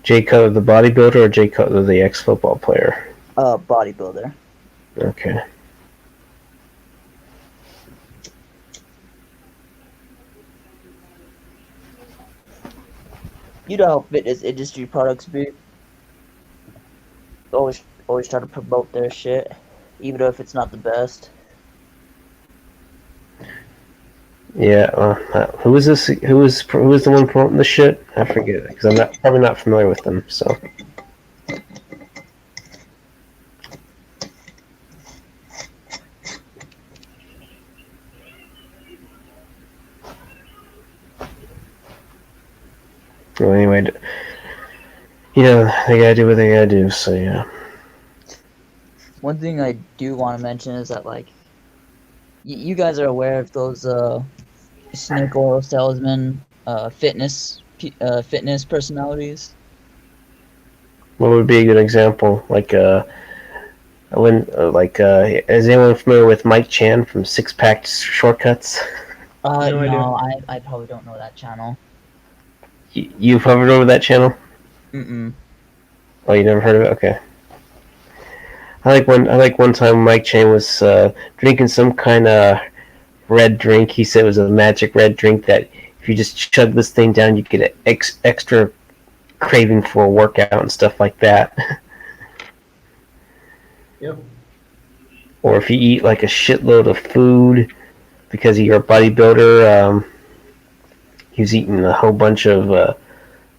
Jay Cutler the bodybuilder or Jay Cutler the ex-football player? Bodybuilder. Okay. You know how fitness industry products be. Always try to promote their shit, even if it's not the best. Yeah. Who was this? Who was the one promoting the shit? I forget because I'm probably not familiar with them. So. Well, anyway, they gotta do what they gotta do. So yeah. One thing I do want to mention is that you guys are aware of those snake oil salesman fitness personalities. What would be a good example? Is anyone familiar with Mike Chan from Six Pack Shortcuts? No idea. No, I probably don't know that channel. You've hovered over that channel? Mm-mm. Oh, you never heard of it? Okay. I like one time Mike Chan was drinking some kind of red drink. He said it was a magic red drink that if you just chug this thing down, you get an extra craving for a workout and stuff like that. Yep. Or if you eat like a shitload of food because you're a bodybuilder, he was eating a whole bunch of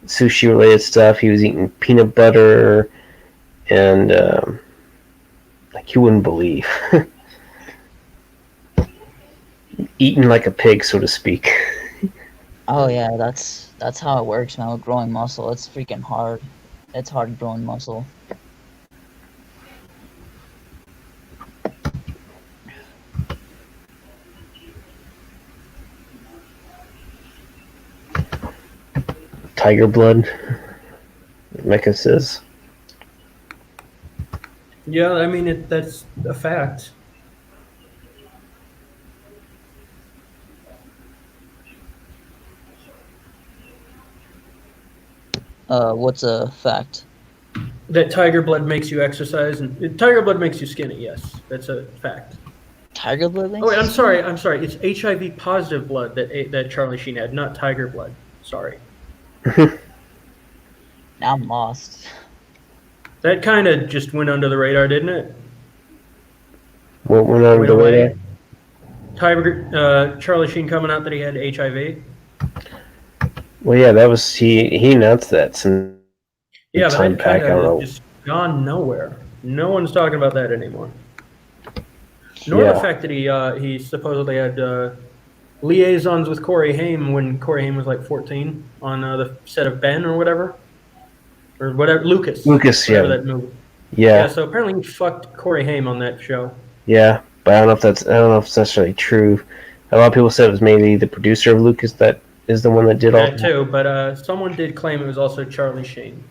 sushi related stuff. He was eating peanut butter and like you wouldn't believe. Eating like a pig, so to speak. Oh yeah, that's how it works, man. With growing muscle, it's freaking hard. It's hard growing muscle. Tiger blood, Mecca says. Yeah, I mean that's a fact. What's a fact? That tiger blood makes you exercise, and tiger blood makes you skinny. Yes, that's a fact. Tiger blood Oh, wait, links? I'm sorry. It's HIV positive blood that Charlie Sheen had, not tiger blood. Sorry. Now I'm lost. That kind of just went under the radar, didn't it? What went on Went the away. radar? Charlie Sheen coming out that he had HIV. Well, yeah, that was he announced that some Yeah, but time that kind back. I don't of know. just gone nowhere. No one's talking about that anymore. Nor the Yeah, fact that he supposedly had liaisons with Corey Haim when Corey Haim was like 14 on the set of Ben or whatever. Or whatever, Lucas. Lucas. Whatever Yeah, that movie. Yeah, yeah, so apparently he fucked Corey Haim on that show. yeah. But I don't know if it's necessarily true. A lot of people said it was maybe the producer of Lucas that is the one that did all That too, but someone did claim it was also Charlie Sheen.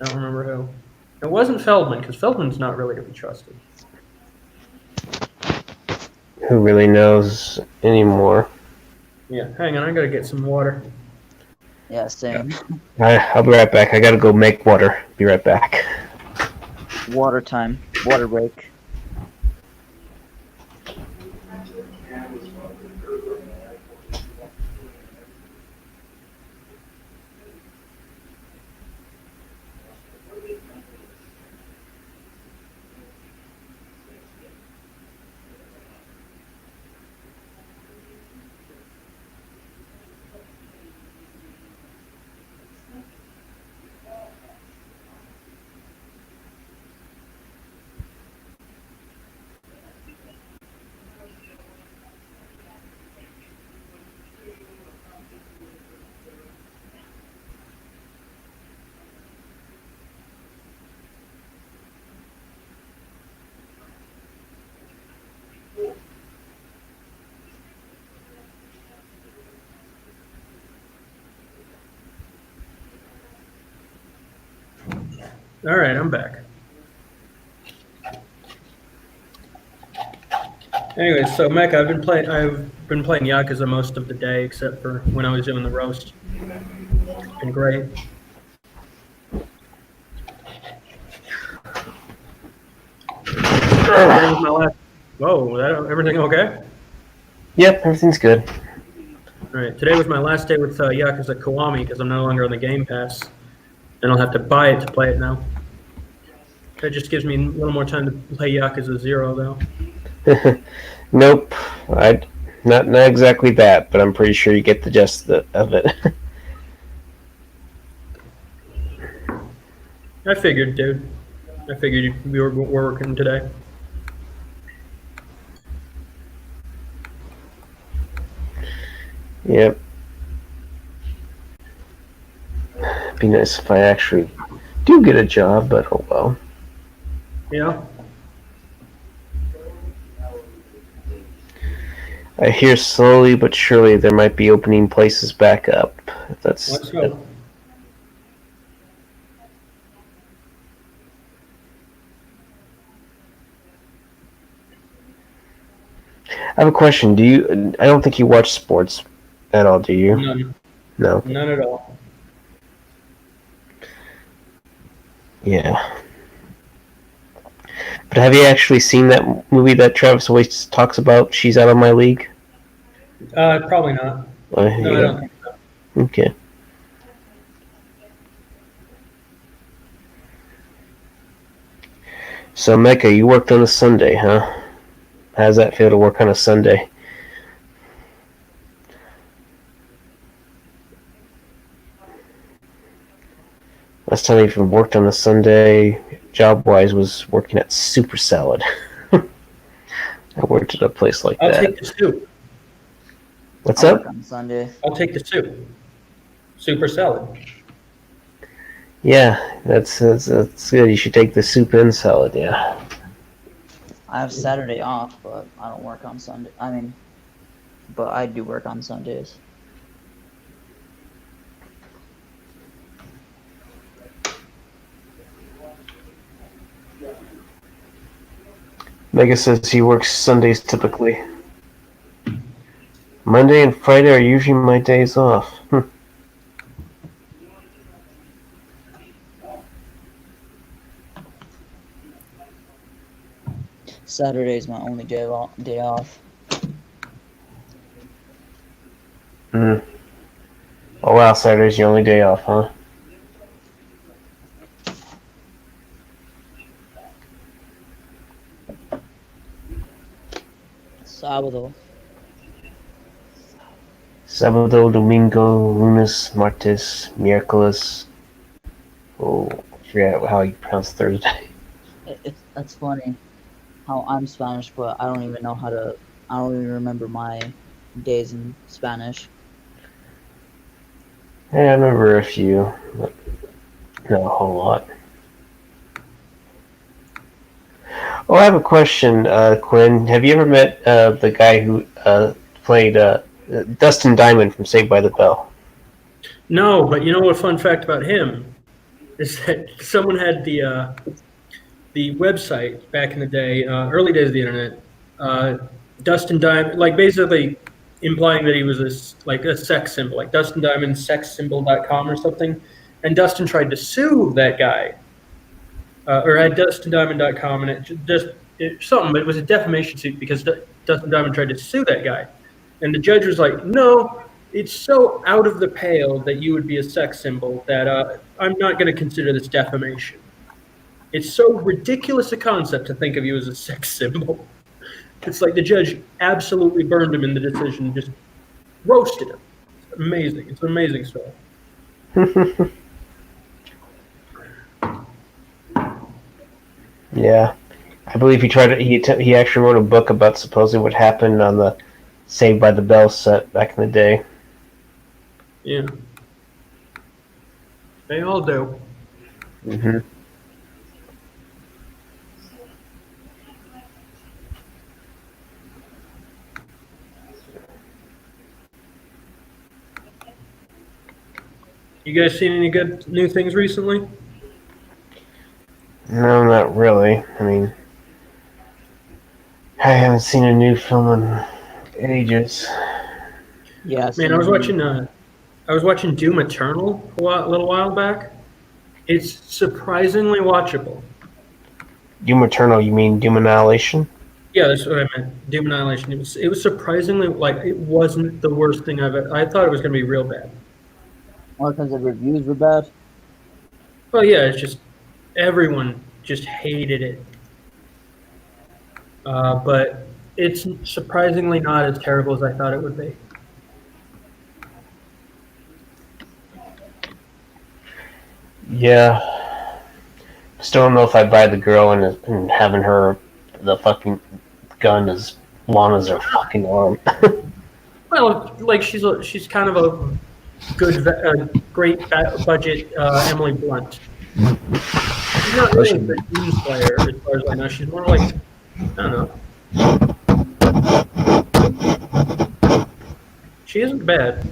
I don't remember who. It wasn't Feldman, because Feldman's not really to be trusted. Who really knows anymore? Yeah, hang on, I gotta get some water. Yeah, same. I'll be right back. I gotta go make water. Be right back. Water time. Water break. All right, I'm back. Anyway, so Mecca, I've been playing Yakuza most of the day, except for when I was doing the roast. It's been great. Today was my last. Whoa, everything okay? Yep, everything's good. All right, today was my last day with Yakuza Kiwami because I'm no longer on the Game Pass, and I'll have to buy it to play it now. That just gives me a little more time to play Yakuza 0, though. Nope, I not exactly that, but I'm pretty sure you get the gist of it. I figured, dude. I figured we were working today. Yep. Be nice if I actually do get a job, but oh well. Yeah. I hear slowly but surely there might be opening places back up. That's Let's go. I have a question. Do you? I don't think you watch sports at all, do you? None. No. None at all. Yeah. But have you actually seen that movie that Travis always talks about? She's Out of My League. Probably not. No, I Yeah. don't think so. Okay. So Mecca, you worked on a Sunday, huh? How does that feel to work on a Sunday? Last time I even worked on a Sunday, job-wise, was working at Super Salad. I worked at a place like I'll that. take the soup. What's I'll up? work on Sunday. I'll take the soup. Super salad. Yeah, that's good. You should take the soup and salad. Yeah. I have Saturday off, but I don't work on Sunday. I mean, but I do work on Sundays. Mega says he works Sundays typically. Monday and Friday are usually my days off. Saturday is my only day off. Oh wow, Saturday's your only day off, huh? Sábado. Sábado, domingo, lunes, martes, miércoles. Oh, I forget how you pronounce Thursday. That's funny how I'm Spanish, but I don't even know how to. I don't even remember my days in Spanish. Yeah, I remember a few, but not a whole lot. Oh, I have a question, Quinn. Have you ever met the guy who played Dustin Diamond from Saved by the Bell? No, but you know what? Fun fact about him is that someone had the website back in the day, early days of the internet. Dustin Diamond, like basically implying that he was a sex symbol, like Dustin Diamond sexsymbol.com or something. And Dustin tried to sue that guy, or had DustinDiamond.com, and it was a defamation suit because Dustin Diamond tried to sue that guy, and the judge was like, "No, it's so out of the pale that you would be a sex symbol that I'm not going to consider this defamation. It's so ridiculous a concept to think of you as a sex symbol." It's like the judge absolutely burned him in the decision, just roasted him. It's amazing. It's an amazing story. Yeah, I believe he tried to. He actually wrote a book about supposedly what happened on the Saved by the Bell set back in the day. Yeah. They all do. Mm-hmm. You guys seen any good new things recently? No, not really. I mean, I haven't seen a new film in ages. Yeah, Man, I was watching Doom Eternal a little while back. It's surprisingly watchable. Doom Eternal, you mean Doom Annihilation? Yeah, that's what I meant. Doom Annihilation. It was surprisingly, like, it wasn't the worst thing I thought it was going to be real bad. Or because the reviews were bad. Well, yeah, it's just everyone just hated it. But it's surprisingly not as terrible as I thought it would be. Yeah. Still don't know if I buy the girl and having her the fucking gun as long as her fucking arm. Well, like she's kind of a great budget Emily Blunt. She's not really a good team player as far as I know. She's more like, I don't know. She isn't bad.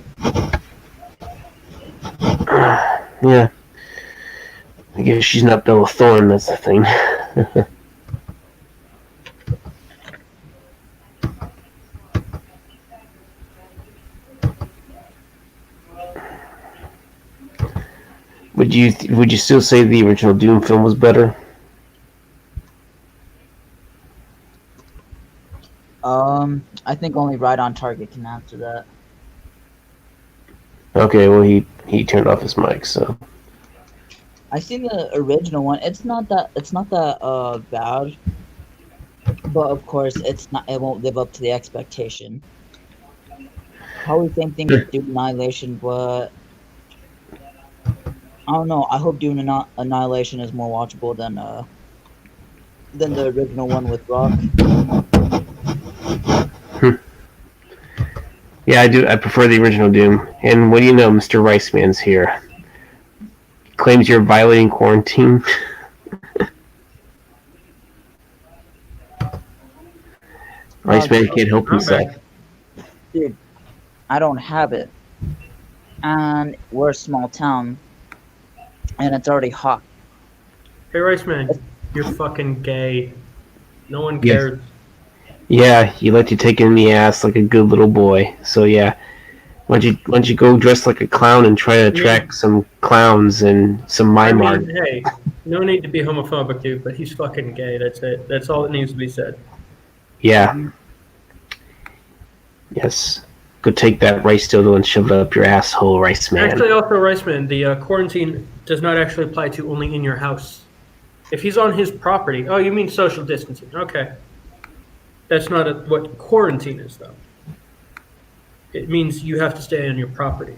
Yeah. I guess she's not Bella Thorne, that's the thing. Would you still say the original Doom film was better? I think only Right on Target can answer that. Okay, well he turned off his mic, so I seen the original one. It's not that bad, but of course it won't live up to the expectation. Probably same thing with Doom Annihilation, but I don't know. I hope Doom Annihilation is more watchable than the original one with Rock. yeah, I do. I prefer the original Doom. And what do you know, Mr. Riceman's here. Claims you're violating quarantine. Riceman can't help himself. Dude, I don't have it, and we're a small town, and it's already hot. Hey, Rice Man, you're fucking gay. No one Yes. cares. Yeah, he let you take it in the ass like a good little boy. So yeah, why don't you go dress like a clown and try to attract some clowns and some mime art? Hey, no need to be homophobic, dude, but he's fucking gay. That's it. That's all that needs to be said. Yeah. Yes. Go take that rice dildo and shove it up your asshole, Rice Man. Actually, also, Rice Man, the quarantine does not actually apply to only in your house. If he's on his property, oh, you mean social distancing? Okay, that's not what quarantine is, though. It means you have to stay on your property,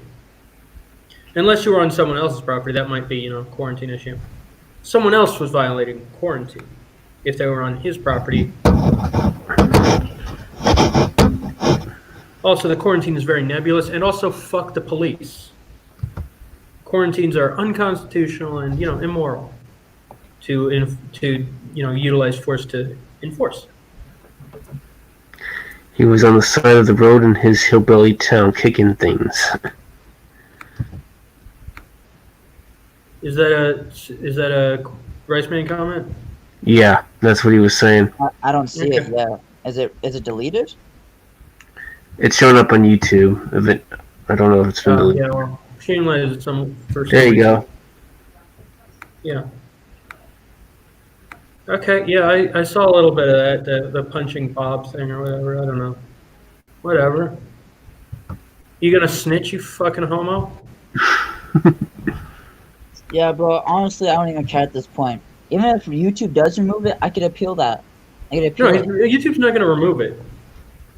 unless you were on someone else's property. That might be, a quarantine issue. Someone else was violating quarantine if they were on his property. Also, the quarantine is very nebulous, and also fuck the police. Quarantines are unconstitutional and immoral to utilize force to enforce. He was on the side of the road in his hillbilly town kicking things. Is that a Rice Man comment? Yeah, that's what he was saying. I don't see it yet. Is it deleted? It's showing up on YouTube. I don't know if it's been deleted. Yeah, well, Shameless is some first. There you go. Yeah. Okay, yeah, I saw a little bit of that, the punching Bob thing or whatever. I don't know. Whatever. You gonna snitch, you fucking homo? Yeah, bro. Honestly, I don't even care at this point. Even if YouTube does remove it, I could appeal that. No, YouTube's not gonna remove it.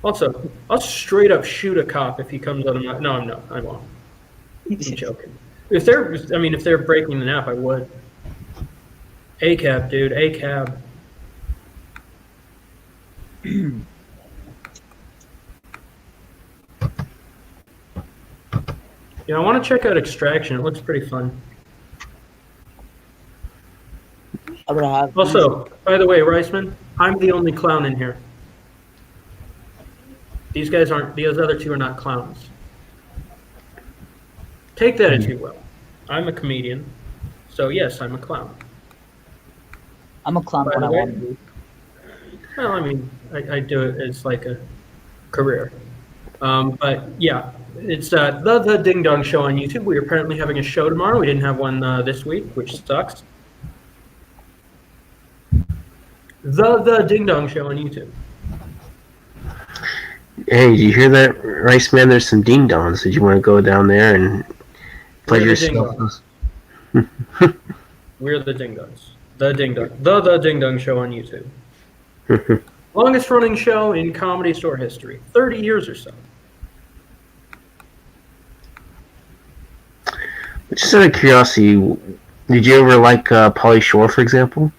Also, I'll straight up shoot a cop if he comes on a... No, I'm not. I won't. I'm joking. If they're breaking the nap, I would. ACAB, dude. ACAB. I want to check out Extraction. It looks pretty fun. Also, by the way, Riceman, I'm the only clown in here. These guys aren't. These other two are not clowns. Take that as you will. I'm a comedian, so yes, I'm a clown. I'm a clown when I want to be. Well, I do it as like a career. But yeah, it's the Ding Dong Show on YouTube. We're apparently having a show tomorrow. We didn't have one this week, which sucks. The Ding Dong Show on YouTube. Hey, did you hear that, Rice Man? There's some ding dongs. Did you want to go down there and play yourself? We're the Ding Dongs. The Ding Dong. The Ding Dong Show on YouTube. Longest running show in Comedy Store history. 30 years or so. Just out of curiosity, did you ever like Pauly Shore, for example?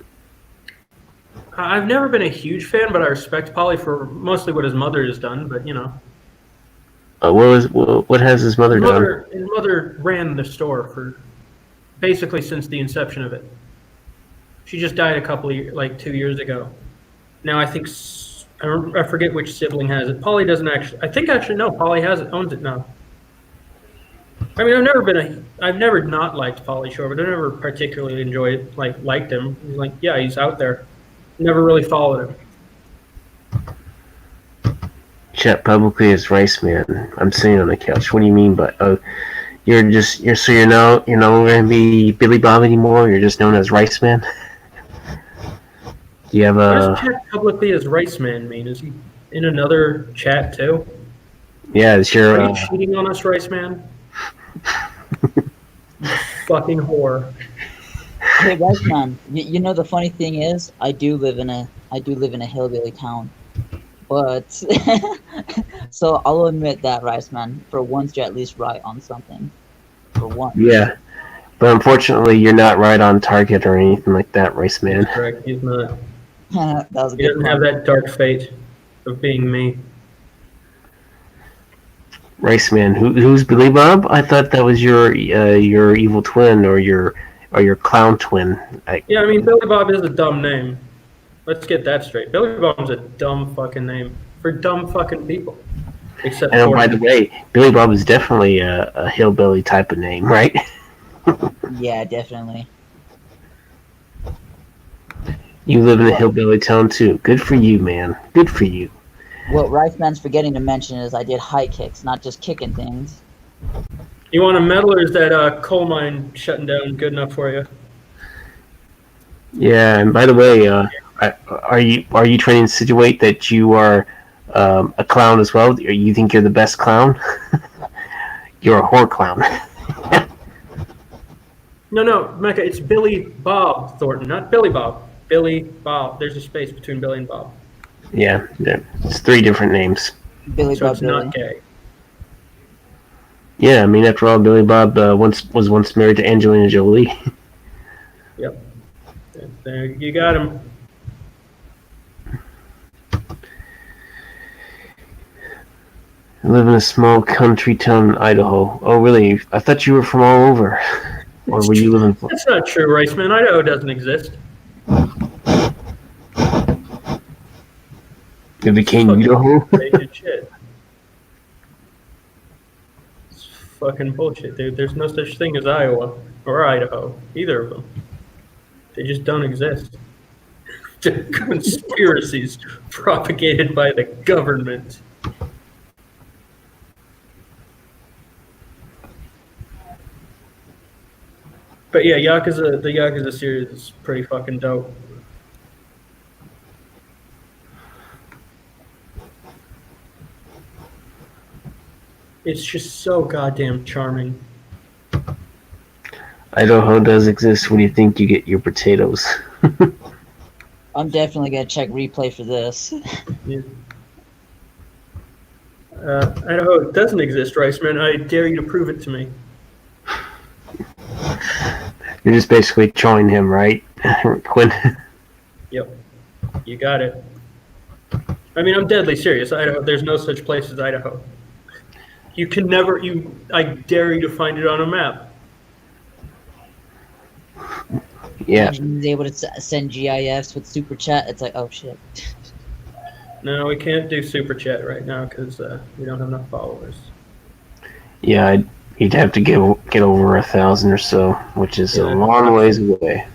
I've never been a huge fan, but I respect Pauly for mostly what his mother has done. But what has his mother done? His mother ran the store for basically since the inception of it. She just died a couple of 2 years ago. Now I think I forget which sibling has it. Pauly doesn't actually. I think actually no. Pauly owns it now. I've never not liked Pauly Shore, but I never particularly enjoyed liked him. He's out there. Never really followed him. Chat publicly as Rice Man. I'm sitting on the couch. What do you mean by you're no going to be Billy Bob anymore. You're just known as Rice Man. Do you have What does a? chat publicly as Rice Man mean? Is he in another chat too? Yeah, it's Are your. you cheating on us, Rice Man? You fucking whore. Hey, Rice Man, you know the funny thing is, I do live in a hillbilly town, but so I'll admit that, Rice Man, for once you're at least right on something. For once. Yeah, but unfortunately, you're not right on target or anything like that, Rice Man. That's correct. He's not. That was a He good doesn't have one. that dark fate of being me. Rice Man, who's Billy Bob? I thought that was your evil twin or your clown twin. Yeah, I mean, Billy Bob is a dumb name. Let's get that straight. Billy Bob's a dumb fucking name for dumb fucking people. Except And for by the way, Billy Bob is definitely a hillbilly type of name, right? Yeah, definitely. You live in a hillbilly town too. Good for you, man. Good for you. What Rice Man's forgetting to mention is I did high kicks, not just kicking things. you want a medal, or is that coal mine shutting down good enough for you? Yeah, and by the way, are you trying to insinuate that you are a clown as well? Or you think you're the best clown? You're a whore clown. No, Mecca, it's Billy Bob Thornton, not Billy Bob. Billy Bob. There's a space between Billy and Bob. Yeah, it's 3 different names. Billy So Bob it's Billy. not gay. Yeah, I mean, after all, Billy Bob was once married to Angelina Jolie. Yep. There, you got him. I live in a small country town in Idaho. Oh, really? I thought you were from all over. Or were you living? That's not true, Raceman. Idaho doesn't exist. It became Fucking Idaho? crazy shit. It's fucking bullshit, dude. There's no such thing as Iowa or Idaho. Either of them. They just don't exist. They're conspiracies propagated by the government. But yeah, the Yakuza series is pretty fucking dope. It's just so goddamn charming. Idaho does exist. When you think you get your potatoes? I'm definitely gonna check replay for this. Yeah. Idaho doesn't exist, Riceman. I dare you to prove it to me. You're just basically trolling him, right, Quinn? Yep, you got it. I mean, I'm deadly serious. Idaho, there's no such place as Idaho. You can never. I dare you to find it on a map. Yeah. He's able to send GIFs with super chat. It's like, oh shit. No, we can't do super chat right now because we don't have enough followers. Yeah, you'd have to get over 1,000 or so, which is a long ways away.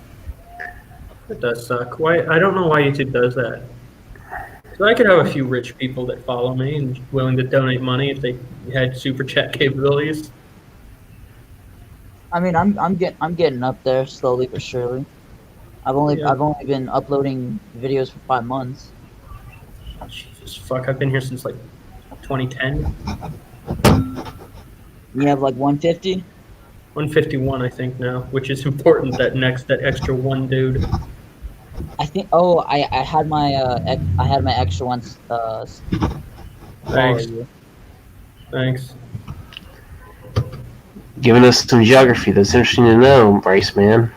It does suck. Why? I don't know why YouTube does that. So I could have a few rich people that follow me and willing to donate money if they had super chat capabilities. I mean, I'm getting up there slowly but surely. I've only been uploading videos for 5 months. Jesus fuck! I've been here since like 2010. You have like 150. 151, I think now, which is important. That extra one dude. I think. Oh, I had my extra ones. Thanks. Thanks. Giving us some geography. That's interesting to know, Bryce, man.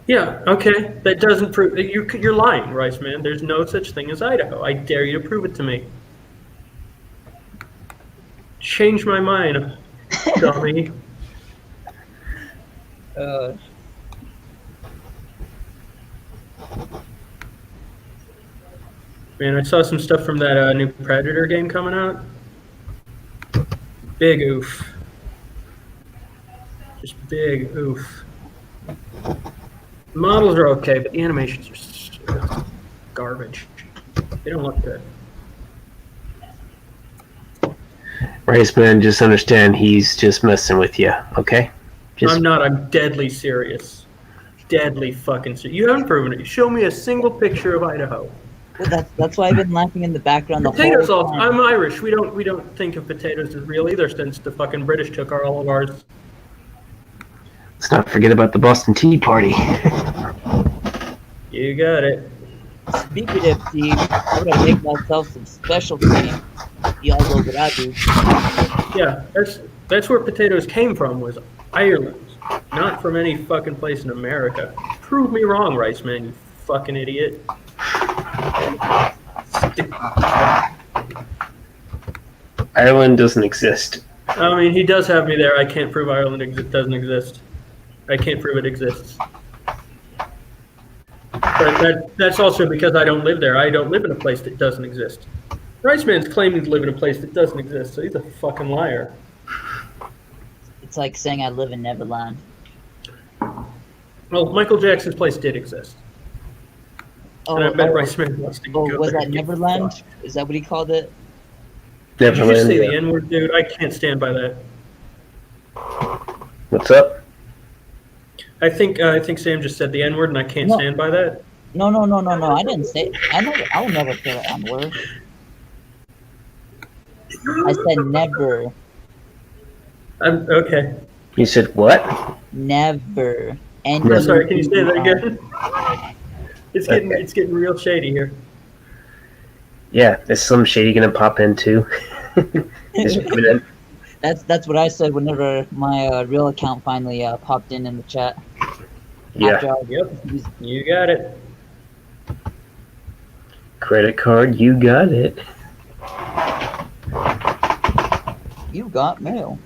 Yeah. Okay. That doesn't prove you're lying, Rice Man. There's no such thing as Idaho. I dare you to prove it to me. Change my mind, dummy. Man, I saw some stuff from that new Predator game coming out. Big oof. Just big oof. The models are okay, but the animations are garbage. They don't look good. Rice Man, just understand he's just messing with you, okay? I'm not. I'm deadly serious. Deadly fucking serious. You haven't proven it. Show me a single picture of Idaho. Well, that's why I've been laughing in the background the Potatoes. whole Also, time. I'm Irish. We don't think of potatoes as real either, since the fucking British took all of ours. Let's not forget about the Boston Tea Party. You got it. Speaking of tea, I'm gonna make myself some special tea. Y'all know what I do. Yeah, that's where potatoes came from. Was Ireland, not from any fucking place in America. Prove me wrong, Rice Man. You fucking idiot. Ireland doesn't exist. I mean, he does have me there. I can't prove Ireland doesn't exist. I can't prove it exists. But that's also because I don't live there. I don't live in a place that doesn't exist. Rice Man's claiming to live in a place that doesn't exist, so he's a fucking liar. It's like saying I live in Neverland. Well, Michael Jackson's place did exist. And I bet Rice Man wants to go was there that and get Neverland? fucked. Is that what he called it? Did you just Neverland. say Yeah. the N-word, dude? I can't stand by that. What's up? I think Sam just said the N-word, and I can't No. stand by that. No. I didn't say. I will never say the N-word. I said never, Okay. You said what? never. And I'm sorry. Can you say that again? It's getting real shady here. Yeah, is some shady gonna pop in too? Just put it in. That's what I said whenever my real account finally popped in the chat. Yeah. After I Yep. You got it. Credit card, you got it. You got mail.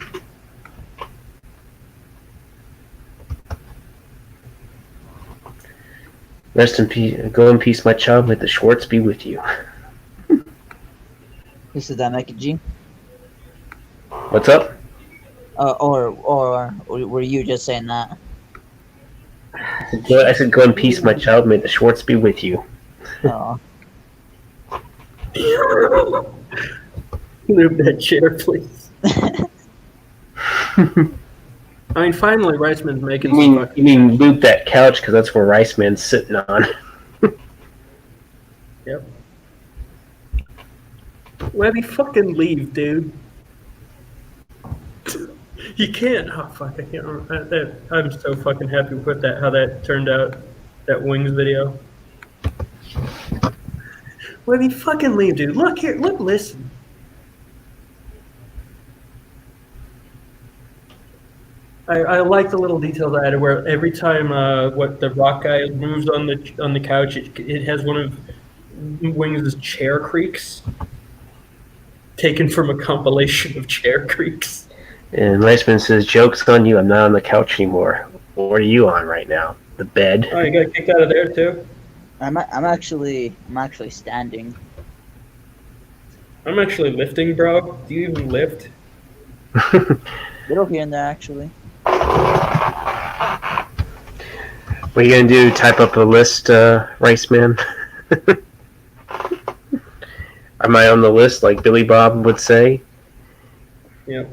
Rest in peace. Go in peace, my child. May the Schwartz be with you. Who said that, Mecca G? What's up? Or were you just saying that? I said, go in peace, my child. May the Schwartz be with you. Oh, Move that chair, please. I mean, finally, Rice Man's making some fucking... You mean loot that couch because that's where Rice Man's sitting on. Yep. Webby, fucking leave, dude. You can't. Oh, fuck, I can't remember. I'm so fucking happy with that, how that turned out, that Wings video. Webby, fucking leave, dude. Look here, look, listen. I like the little details I added where every time what the rock guy moves on the couch, it has one of Wings' chair creaks taken from a compilation of chair creaks. And Rice Man says, joke's on you. I'm not on the couch anymore. What are you on right now? The bed? Oh, you got kicked out of there too? I'm actually standing. I'm actually lifting, bro. Do you even lift? Little here and there, actually. What are you gonna do? Type up a list, Rice Man? Am I on the list like Billy Bob would say? Yeah.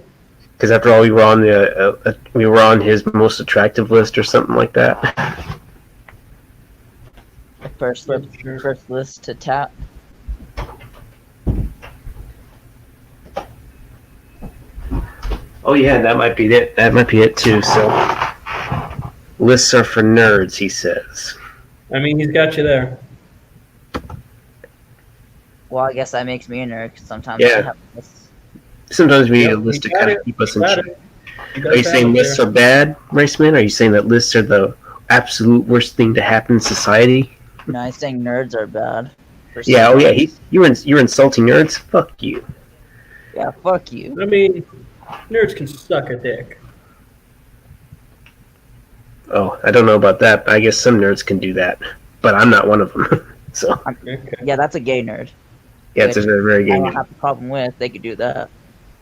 Because after all, we were on his most attractive list or something like that. First list to tap. Oh yeah, that might be it. That might be it too. So, lists are for nerds, he says. I mean, he's got you there. Well, I guess that makes me a nerd. 'Cause sometimes Yeah. I have lists. Sometimes we need a Yep, list to you got kind of it. keep us You in got check. it. Are you saying lists are bad, Rice Man? Are you saying that lists are the absolute worst thing to happen in society? No, I'm saying nerds are bad. For Yeah. some Oh yeah. reason. You're insulting nerds. Fuck you. Yeah, fuck you. I mean, nerds can suck a dick. Oh, I don't know about that. But I guess some nerds can do that, but I'm not one of them. So Okay. Yeah, that's a gay nerd. yeah, it's a very, very I gay. don't have a problem with. They could do that.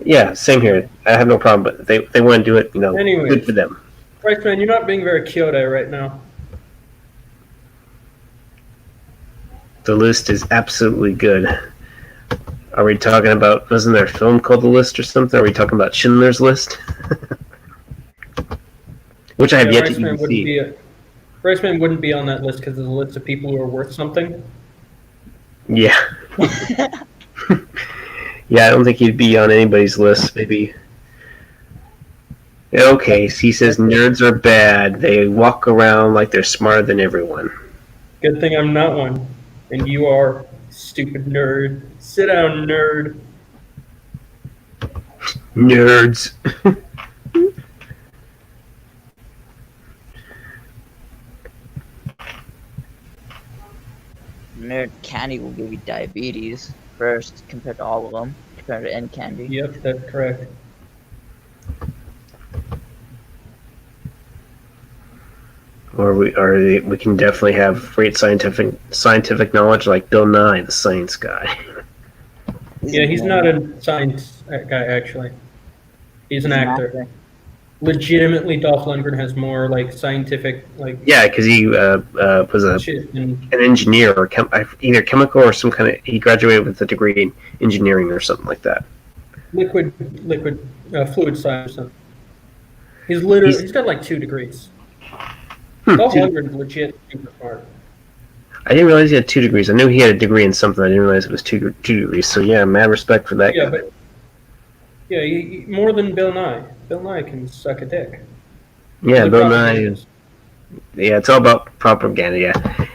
Yeah, same here. I have no problem, but they want to do it. Anyways. Good for them. Right, man, you're not being very Kyoto right now. The list is absolutely good. Are we talking about? Wasn't there a film called The List or something? Are we talking about Schindler's List? Which I have yet to even see. Riceman wouldn't be on that list because of the list of people who are worth something. Yeah. Yeah, I don't think he'd be on anybody's list. Maybe. Okay, so he says nerds are bad. They walk around like they're smarter than everyone. Good thing I'm not one. And you are, stupid nerd. Sit down, nerd. Nerds. Nerd candy will give you diabetes first compared to all of them, compared to any candy. Yep, that's correct. Or we can definitely have great scientific knowledge like Bill Nye, the science guy. Yeah, he's not a science guy, actually. He's an actor. Legitimately, Dolph Lundgren has more like scientific Yeah, because he was an engineer or either chemical or some kind of. He graduated with a degree in engineering or something like that. Liquid fluid science or something. He's got like 2 degrees. Dolph Lundgren's legit super smart. I didn't realize he had 2 degrees. I knew he had a degree in something. I didn't realize it was two degrees. So yeah, mad respect for that guy. But he, more than Bill Nye. Bill Nye can suck a dick. Yeah, Bill Nye. Yeah, it's all about propaganda. Yeah,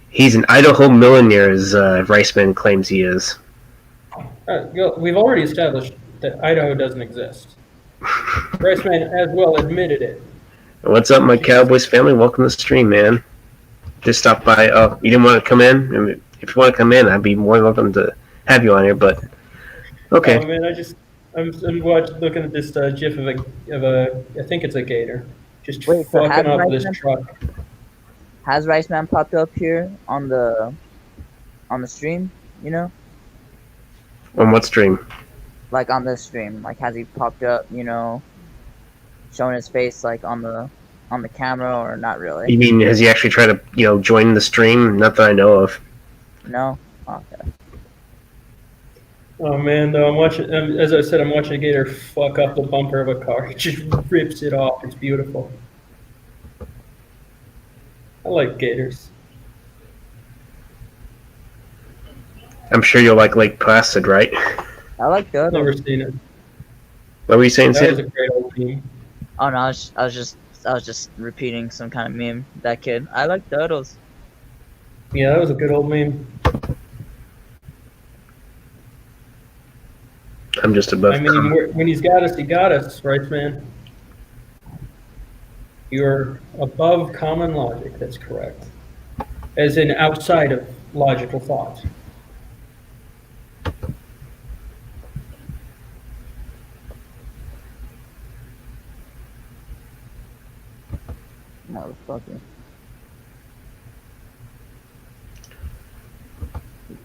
he's an Idaho millionaire, as Riceman claims he is. We've already established that Idaho doesn't exist. Riceman as well admitted it. What's up, my Cowboys family? Welcome to the stream, man. Just stop by. Oh, you didn't want to come in? I mean, if you want to come in, I'd be more than welcome to have you on here. But okay. Oh man, I'm looking at this GIF of a I think it's a gator, just fucking up this truck. Has Riceman popped up here on the stream? You know? On what stream? Like on this stream, like has he popped up? You know, showing his face like on the camera, or not really? You mean has he actually tried to join the stream? Not that I know of. No. Okay. Oh man, though I'm watching. As I said, I'm watching a gator fuck up the bumper of a car. It just rips it off. It's beautiful. I like gators. I'm sure you'll like Lake Placid, right? I like that. Never seen it. What were you saying, That Sid? was a great old meme. Oh no, I was just repeating some kind of meme. That kid. I like turtles. Yeah, that was a good old meme. I'm just above. I mean, when he's got us, he got us, right, man? You're above common logic. That's correct. As in outside of logical thought. Motherfucker.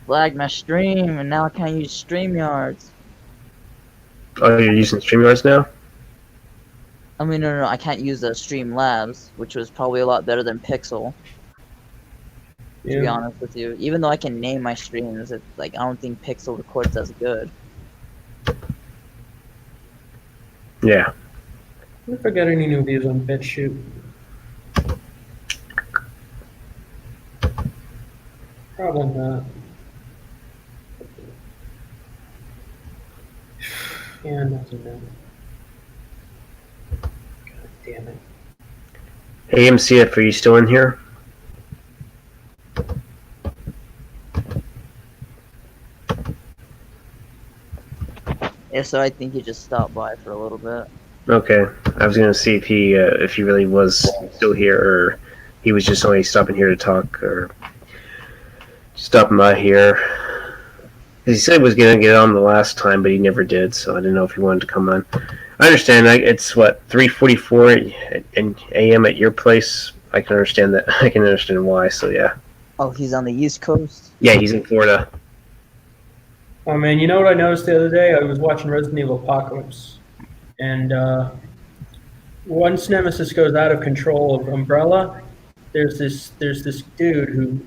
Flagged my stream, and now I can't use StreamYards. Oh, you're using StreamYards now? I mean, no, I can't use the Streamlabs, which was probably a lot better than Pixel. To be honest with you, even though I can name my streams, it's like I don't think Pixel records as good. Yeah. If I got any new views on BitChute. Probably not. Yeah, nothing done. God damn it. Hey, MCF, are you still in here? Yeah, so I think he just stopped by for a little bit. Okay. I was gonna see if he really was still here, or he was just only stopping here to talk, or stopping by here. He said he was gonna get on the last time, but he never did. So I didn't know if he wanted to come on. I understand. It's what 3:44 a.m. at your place. I can understand that. I can understand why. So yeah. Oh, he's on the East Coast? Yeah, he's in Florida. Oh man, you know what I noticed the other day? I was watching Resident Evil Apocalypse, and once Nemesis goes out of control of Umbrella, there's this dude who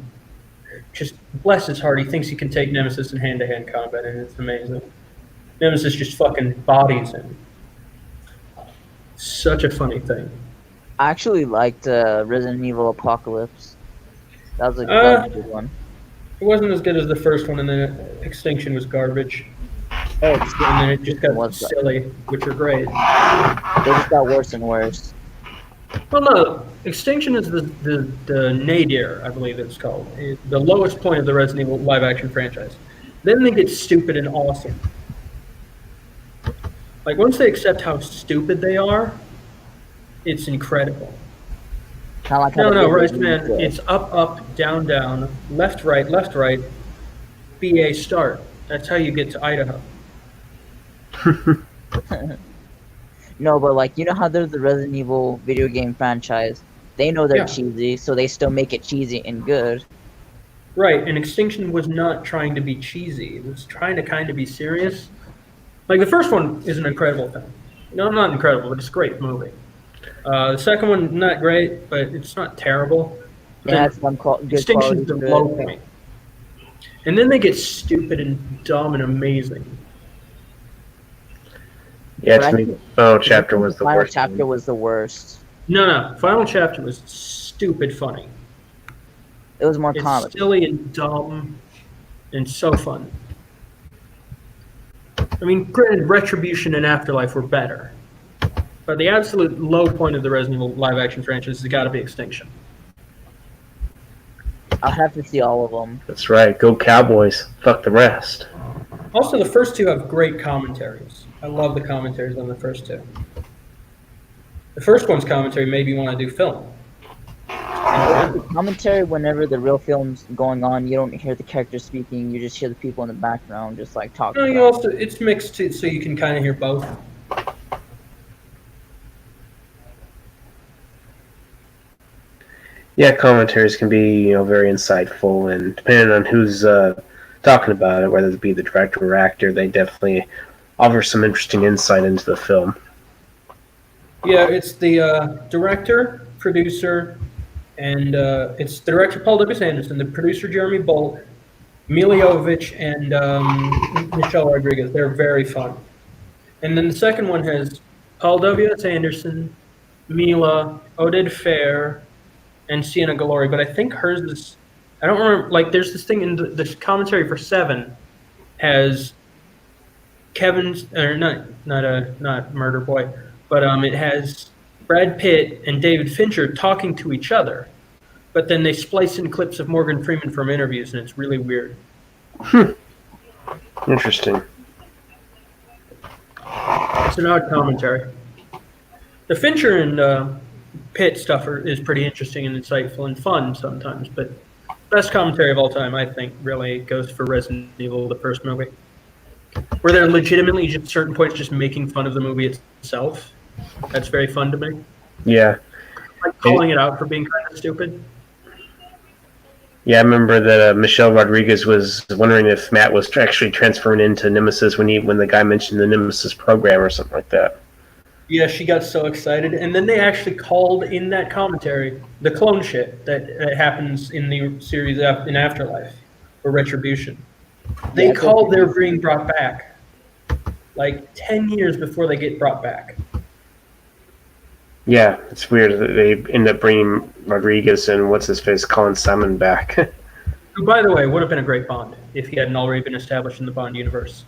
just bless his heart, he thinks he can take Nemesis in hand-to-hand combat, and it's amazing. Nemesis just fucking bodies him. Such a funny thing. I actually liked Resident Evil Apocalypse. That was a good one. It wasn't as good as the first one, and then Extinction was garbage. Oh, And then it just got silly, which are great. They just got worse and worse. Well, no, Extinction is the nadir, I believe it's called. The lowest point of the Resident Evil live-action franchise. Then they get stupid and awesome. Like, once they accept how stupid they are, it's incredible. No, Rice Man, it's up, up, down, down, left, right, BA start. That's how you get to Idaho. No, but like, you know how there's the Resident Evil video game franchise? They know they're cheesy, so they still make it cheesy and good. Right, and Extinction was not trying to be cheesy. It was trying to kind of be serious. Like, the first one is an incredible thing. No, not incredible, but it's a great movie. The second one, not great, but it's not terrible. Yeah, it's good. Extinction's the low point. And then they get stupid and dumb and amazing. Yeah, to me, the final chapter was the worst. Final chapter was the worst. No, final chapter was stupid funny. It was more it's comedy. Silly and dumb and so fun. I mean, granted, Retribution and Afterlife were better. But the absolute low point of the Resident Evil live-action franchise has got to be Extinction. I'll have to see all of them. That's right. Go Cowboys. Fuck the rest. Also, the first two have great commentaries. I love the commentaries on the first two. The first one's commentary made me want to do film. The commentary, whenever the real film's going on, you don't hear the characters speaking. You just hear the people in the background just like talking. No, you also it's mixed too, so you can kind of hear both. Yeah, commentaries can be, very insightful, and depending on who's talking about it, whether it be the director or actor, they definitely offer some interesting insight into the film. Yeah, it's the director, producer, and it's the director Paul W.S. Anderson, the producer Jeremy Bolt, Mila Jovovich, and Michelle Rodriguez. They're very fun. And then the second one has Paul W.S. Anderson, Mila, Oded Fair, and Sienna Galori, but I think hers is, I don't remember, like, there's this thing in the commentary for 7 has Kevin's, or not Murder Boy, but it has Brad Pitt and David Fincher talking to each other, but then they splice in clips of Morgan Freeman from interviews, and it's really weird. Interesting. It's an odd commentary. The Fincher and Pitt stuff is pretty interesting and insightful and fun sometimes, but best commentary of all time, I think, really goes for Resident Evil, the first movie, where they're legitimately just certain points just making fun of the movie itself. That's very fun to me. Yeah. Like calling it out for being kind of stupid. Yeah, I remember that Michelle Rodriguez was wondering if Matt was actually transferring into Nemesis when the guy mentioned the Nemesis program or something like that. Yeah, she got so excited, and then they actually called in that commentary the clone shit that happens in the series in Afterlife or Retribution. They called their being brought back like 10 years before they get brought back. Yeah, it's weird that they end up bringing Rodriguez and what's-his-face, Colin Simon back. Who, by the way, would have been a great Bond if he hadn't already been established in the Bond universe.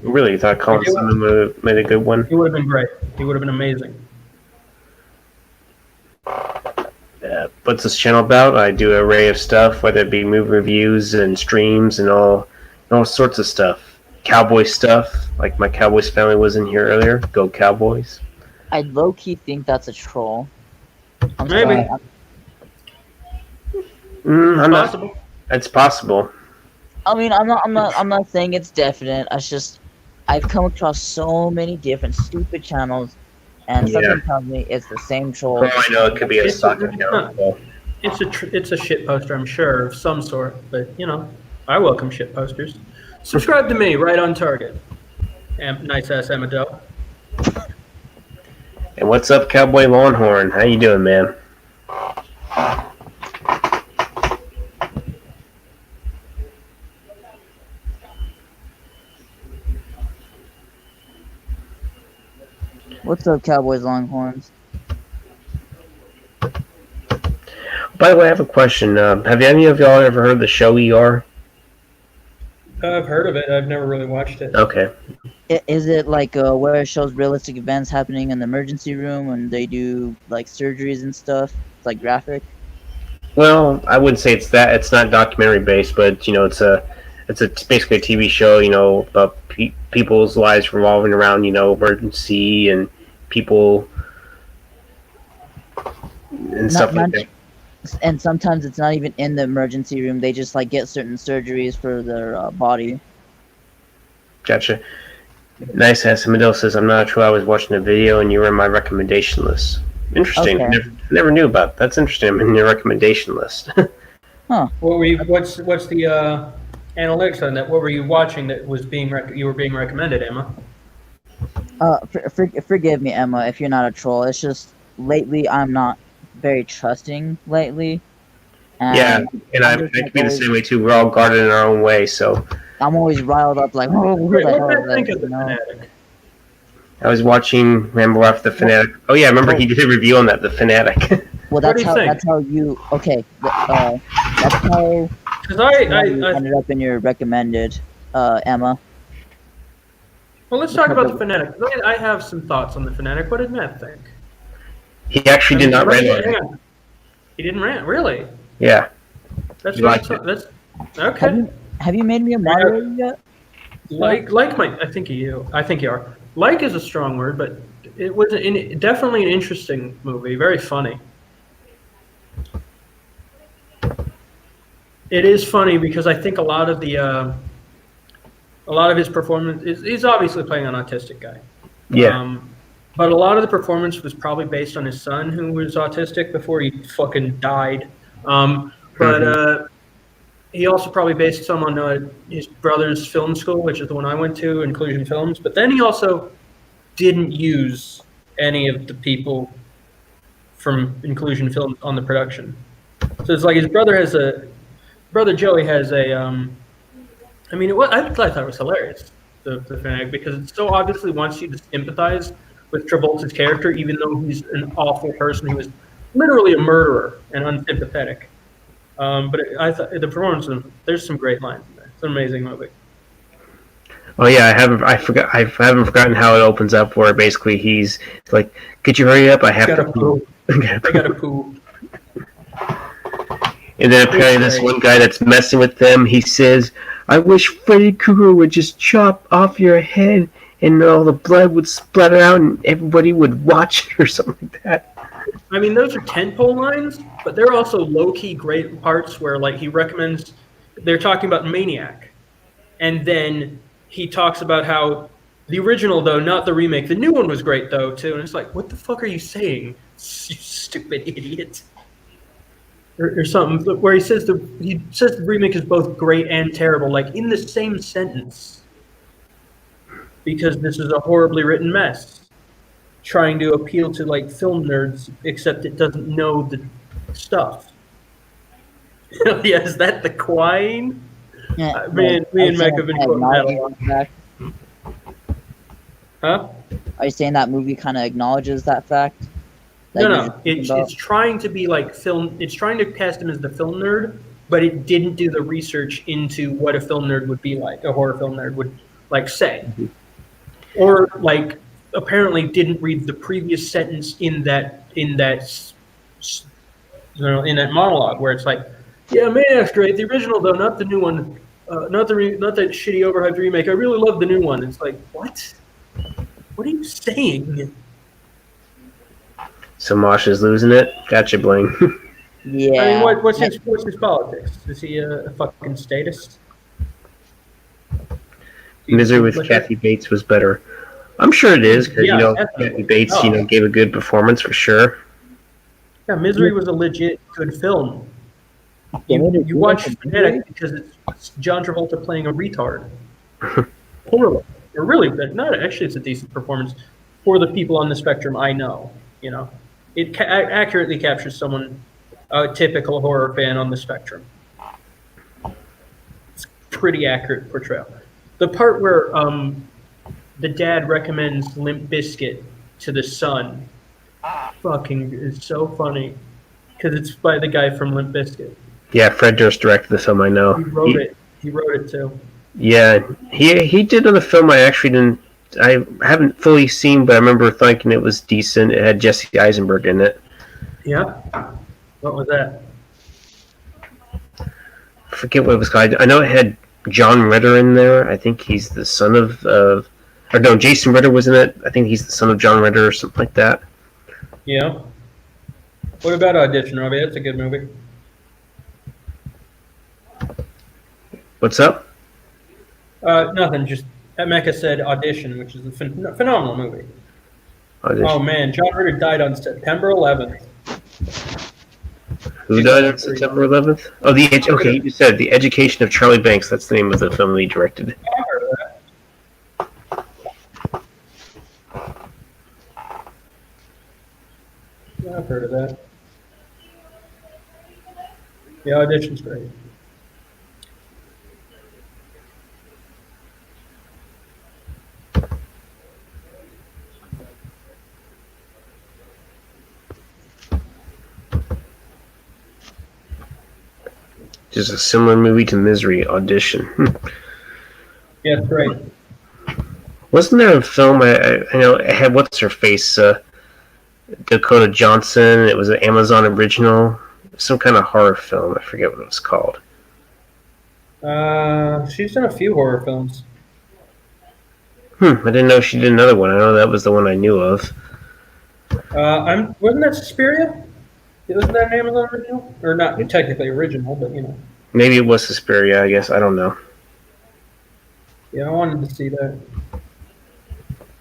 Really? You thought Colin Simon would have made a good one? He would have been great. He would have been amazing. What's this channel about? I do an array of stuff, whether it be movie reviews and streams and all sorts of stuff. Cowboy stuff, like my Cowboys family was in here earlier. Go Cowboys. I low-key think that's a troll. Maybe. Possible. It's possible. I mean, I'm not saying it's definite. It's just I've come across so many different stupid channels, and something tells me it's the same troll. Oh, I know it could be a soccer channel. It's a shit poster, I'm sure, of some sort. But I welcome shit posters. Subscribe to me, right on target. Nice ass Amadou. And what's up, Cowboy Longhorn? How you doing, man? What's up, Cowboys Longhorns? By the way, I have a question. Have any of y'all ever heard of the show ER? I've heard of it. I've never really watched it. Okay. Is it like where it shows realistic events happening in the emergency room when they do like surgeries and stuff? It's like graphic. Well, I wouldn't say it's that. It's not documentary based, but it's basically a TV show. About people's lives revolving around emergency and people and stuff like that. And sometimes it's not even in the emergency room. They just like get certain surgeries for their body. Gotcha. Nice. Asimidel says, I'm not sure I was watching a video and you were in my recommendation list. Interesting. Okay. Never knew about that. That's interesting. I'm in your recommendation list. Huh. What were you? What's the analytics on that? What were you watching that was you were being recommended, Emma? Forgive me, Emma, if you're not a troll. It's just lately I'm not very trusting lately. And yeah, and I can be the same way too. We're all guarded in our own way, so I'm always riled up like, oh, who the hell is Think that? of the Fanatic. I was watching Rambo after the Fanatic. Oh yeah, I remember he did a review on that, the Fanatic. Well, What do you think? that's how you okay. That's how Because you ended up in your recommended, Emma. well, let's talk about the Fanatic. I have some thoughts on the Fanatic. What did Matt think? He actually did not rant on it. Hang on. He didn't rant, really? Yeah. That's He what liked it. that's okay. Have you made me a moderator yet? Like my, I think you are. Like is a strong word, but it was definitely an interesting movie. Very funny. It is funny because I think a lot of his performance he's obviously playing an autistic guy. Yeah. But a lot of the performance was probably based on his son, who was autistic before he fucking died. But he also probably based some on his brother's film school, which is the one I went to, Inclusion Films. But then he also didn't use any of the people from Inclusion Films on the production. So it's like his brother Joey has a. I mean, I thought it was hilarious, the Fanatic, because it so obviously wants you to sympathize with Travolta's character, even though he's an awful person who was literally a murderer and unsympathetic. But I thought the performance, there's some great lines in there. It's an amazing movie. Oh yeah, I haven't forgotten how it opens up, where basically he's like, "Could you hurry up? I have to poo." I gotta poo. And then apparently this one guy that's messing with them, he says, "I wish Freddy Krueger would just chop off your head and all the blood would splatter out and everybody would watch it," or something like that. I mean, those are tentpole lines, but they're also low-key great parts where, like, he recommends. They're talking about Maniac, and then he talks about how the original, though, not the remake, the new one was great though too. And it's like, what the fuck are you saying, you stupid idiot? Or something where he says the remake is both great and terrible, like in the same sentence, because this is a horribly written mess, trying to appeal to like film nerds, except it doesn't know the stuff. Yeah, is that the Quine? Yeah, Me and Mike have been quoting that a lot. Huh? Are you saying that movie kind of acknowledges that fact? No. It's trying to be like film. It's trying to cast him as the film nerd, but it didn't do the research into what a film nerd would be like. A horror film nerd would like say, or like apparently didn't read the previous sentence in that monologue where it's like, yeah, Maniac's great. The original though, not the new one. Not that shitty overhyped remake. I really love the new one. It's like, what? What are you saying? So Mosh is losing it. Gotcha, Bling. Yeah. I mean, what's his politics? Is he a fucking statist? Misery with Kathy Bates was better. I'm sure it is because definitely. Kathy Bates gave a good performance for sure. Yeah, Misery was a legit good film. You watch Fanatic because it's John Travolta playing a retard. Poorly. Or really, not actually, it's a decent performance for the people on the spectrum I know. It accurately captures someone, a typical horror fan on the spectrum. It's pretty accurate portrayal. The part where the dad recommends Limp Bizkit to the Sun fucking is so funny because it's by the guy from Limp Bizkit. Yeah, Fred Durst directed the film. I know. He wrote it. He wrote it too. Yeah, he did another film I actually didn't. I haven't fully seen, but I remember thinking it was decent. It had Jesse Eisenberg in it. Yeah. What was that? I forget what it was called. I know it had John Ritter in there. I think he's the son of. Or no, Jason Ritter was in it. I think he's the son of John Ritter or something like that. Yeah. What about Audition, Robbie? That's a good movie. What's up? Nothing. Just Mecca said Audition, which is a phenomenal movie. Audition. Oh man, John Ritter died on September 11th. Who died on September 11th? Oh, okay, you said The Education of Charlie Banks. That's the name of the film he directed. I heard of that. Yeah, I've heard of that. Yeah, Audition's great. Just a similar movie to Misery, Audition. Yeah, it's great. Wasn't there a film, I know, it had what's-her-face, Dakota Johnson, it was an Amazon original, some kind of horror film, I forget what it was called. She's done a few horror films. I didn't know she did another one. I know that was the one I knew of. Wasn't that Suspiria? Wasn't that an Amazon original? Or not technically original, but you know. Maybe it was Suspiria, I guess, I don't know. Yeah, I wanted to see that.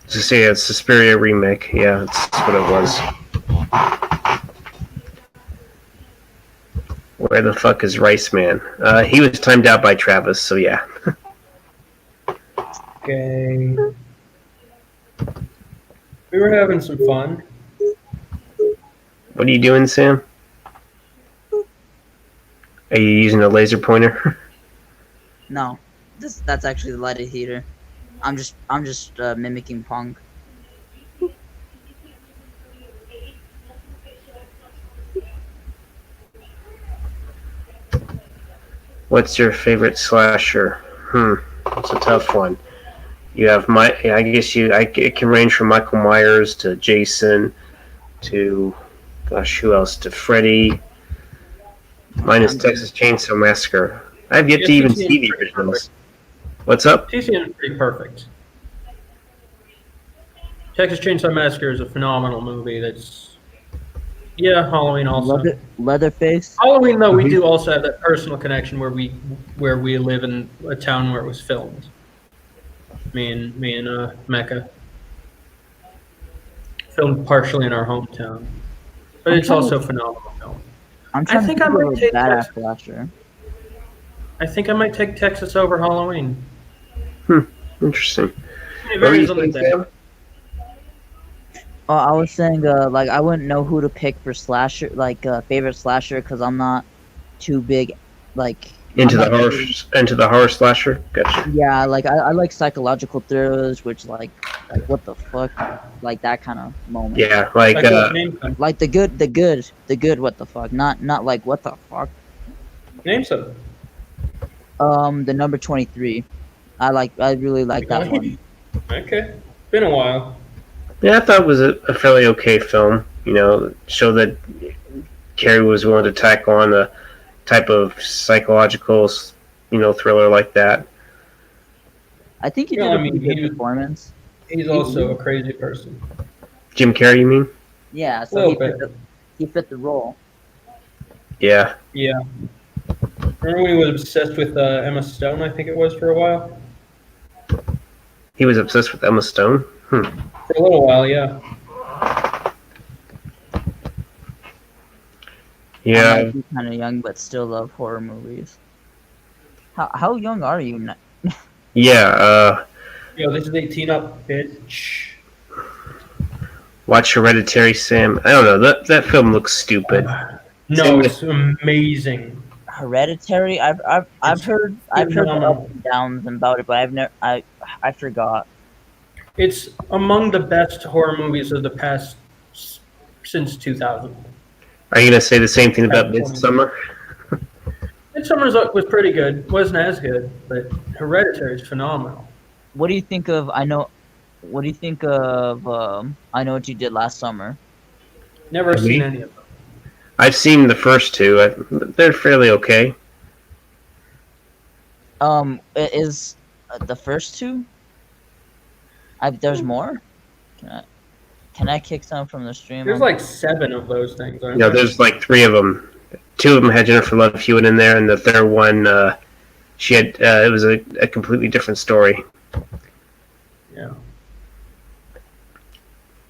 To say it's Suspiria remake, yeah, that's what it was. Where the fuck is Rice Man? He was timed out by Travis, so yeah. Okay. We were having some fun. What are you doing, Sam? Are you using a laser pointer? No, that's actually the lighted heater. I'm just mimicking Punk. What's your favorite slasher? It's a tough one. You have it can range from Michael Myers to Jason to, gosh, who else? To Freddy. Mine is Texas Chainsaw Massacre. I've yet to even see the originals. What's up? TCM is pretty perfect. Texas Chainsaw Massacre is a phenomenal movie. Halloween also. Leatherface. Halloween, though, we do also have that personal connection where we live in a town where it was filmed. Me and Mecca filmed partially in our hometown, but it's also a phenomenal film. I'm trying to think of a badass slasher. I think I might take Texas over Halloween. Interesting. It varies on the day. I was saying, I wouldn't know who to pick for slasher, favorite slasher, because I'm not too big, into the horror slasher. Gotcha. Yeah, I like psychological thrillers, which like what the fuck, like that kind of moment. Yeah, like the good, what the fuck, not like what the fuck. Name some. The number 23. I really like that one. Okay, been a while. Yeah, I thought it was a fairly okay film. You know, showed that Carey was willing to tackle on a type of psychological, thriller like that. I think he did a pretty good performance. He's also a crazy person. Jim Carrey, you mean? Yeah, so he fit the role. Yeah. Yeah. Remember when he was obsessed with Emma Stone, I think it was, for a while? He was obsessed with Emma Stone? For a little while, yeah. Yeah. I might be kind of young, but still love horror movies. How young are you? Yeah. Yo, this is 18 up, bitch. Watch Hereditary, Sam. I don't know. That film looks stupid. No, it's amazing. Hereditary. I've heard the ups and downs about it, but I forgot. It's among the best horror movies of the past since 2000. Are you gonna say the same thing about Past 20. Midsummer? Midsummer's was pretty good. Wasn't as good, but Hereditary is phenomenal. What do you think of I know? What do you think of I Know What You Did Last Summer? Never Have seen we? any of them. I've seen the first two. They're fairly okay. Is the first two? There's more. Can I kick some from the stream? There's like 7 of those things. Aren't No, there? there's like 3 of them. 2 of them had Jennifer Love Hewitt in there, and the third one, she had. It was a completely different story. Yeah.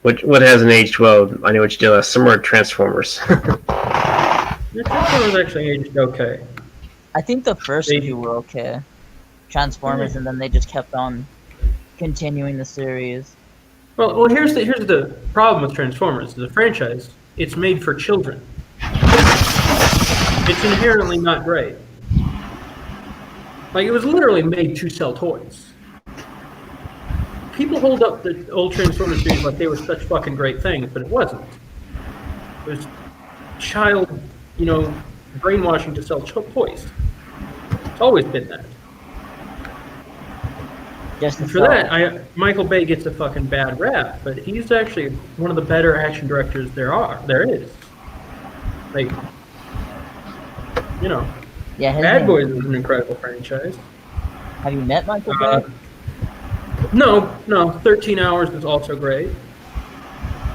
What hasn't aged well? I Know What You Did Last Summer. Transformers. The first one was actually aged okay. I think the first two were okay. Transformers, and then they just kept on continuing the series. Well, here's the problem with Transformers. The franchise, it's made for children. It's inherently not great. Like, it was literally made to sell toys. People hold up the old Transformers series like they were such fucking great things, but it wasn't. It was child, brainwashing to sell toys. It's always been that. Just And for that, Michael Bay gets a fucking bad rap, but he's actually one of the better action directors there is. Like, yeah, Bad Boys is an incredible franchise. Have you met Michael Bay? No, 13 Hours is also great.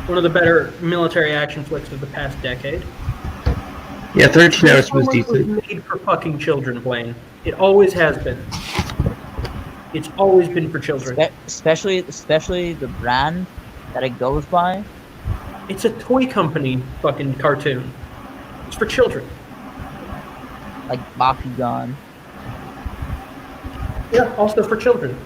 One of the better military action flicks of the past decade. Yeah, 13 Hours was Transformers decent. was made for fucking children, Blaine. It always has been. It's always been for children. Especially the brand that it goes by. It's a toy company fucking cartoon. It's for children. Like Bakugan. Yeah, also for children.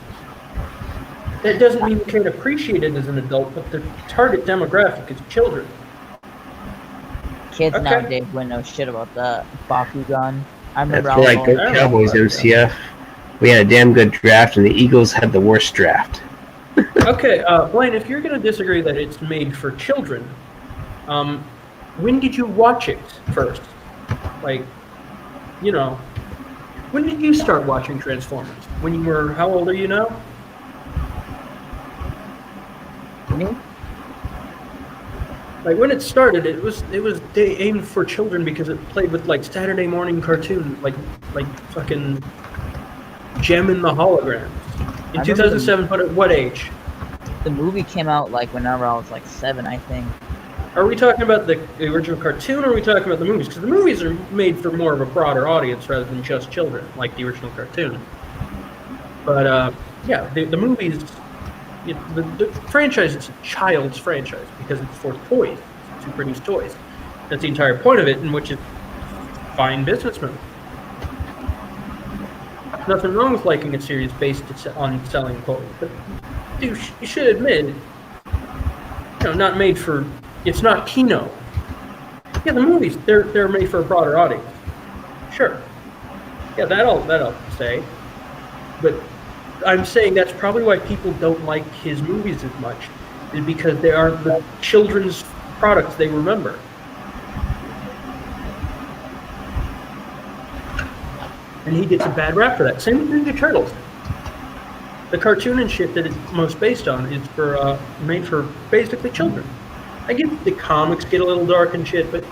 That doesn't mean you can't appreciate it as an adult, but the target demographic is children. Kids Okay. nowadays wouldn't know shit about that. Bakugan. I remember That's I was right, all- go Cowboys, MCF. We had a damn good draft, and the Eagles had the worst draft. Okay, Blaine, if you're going to disagree that it's made for children, when did you watch it first? Like, when did you start watching Transformers? When you were, how old are you now? Me? Like, when it started, it was aimed for children because it played with like Saturday morning cartoon, like fucking Gem in the Holograms. In I 2007, but at what age? The movie came out like whenever I was like 7, I think. Are we talking about the original cartoon, or are we talking about the movies? Because the movies are made for more of a broader audience rather than just children, like the original cartoon. But yeah, the movies, the franchise is a child's franchise because it's for toys, to produce toys. That's the entire point of it, in which is fine businessmen. Nothing wrong with liking a series based on selling toys, but you should admit, not made for. It's not Kino. Yeah, the movies they're made for a broader audience. Sure. Yeah, that'll say. But I'm saying that's probably why people don't like his movies as much, is because they aren't the children's products they remember. And he gets a bad rap for that. Same with Ninja Turtles. The cartoon and shit that it's most based on is made for basically children. I get the comics get a little dark and shit, but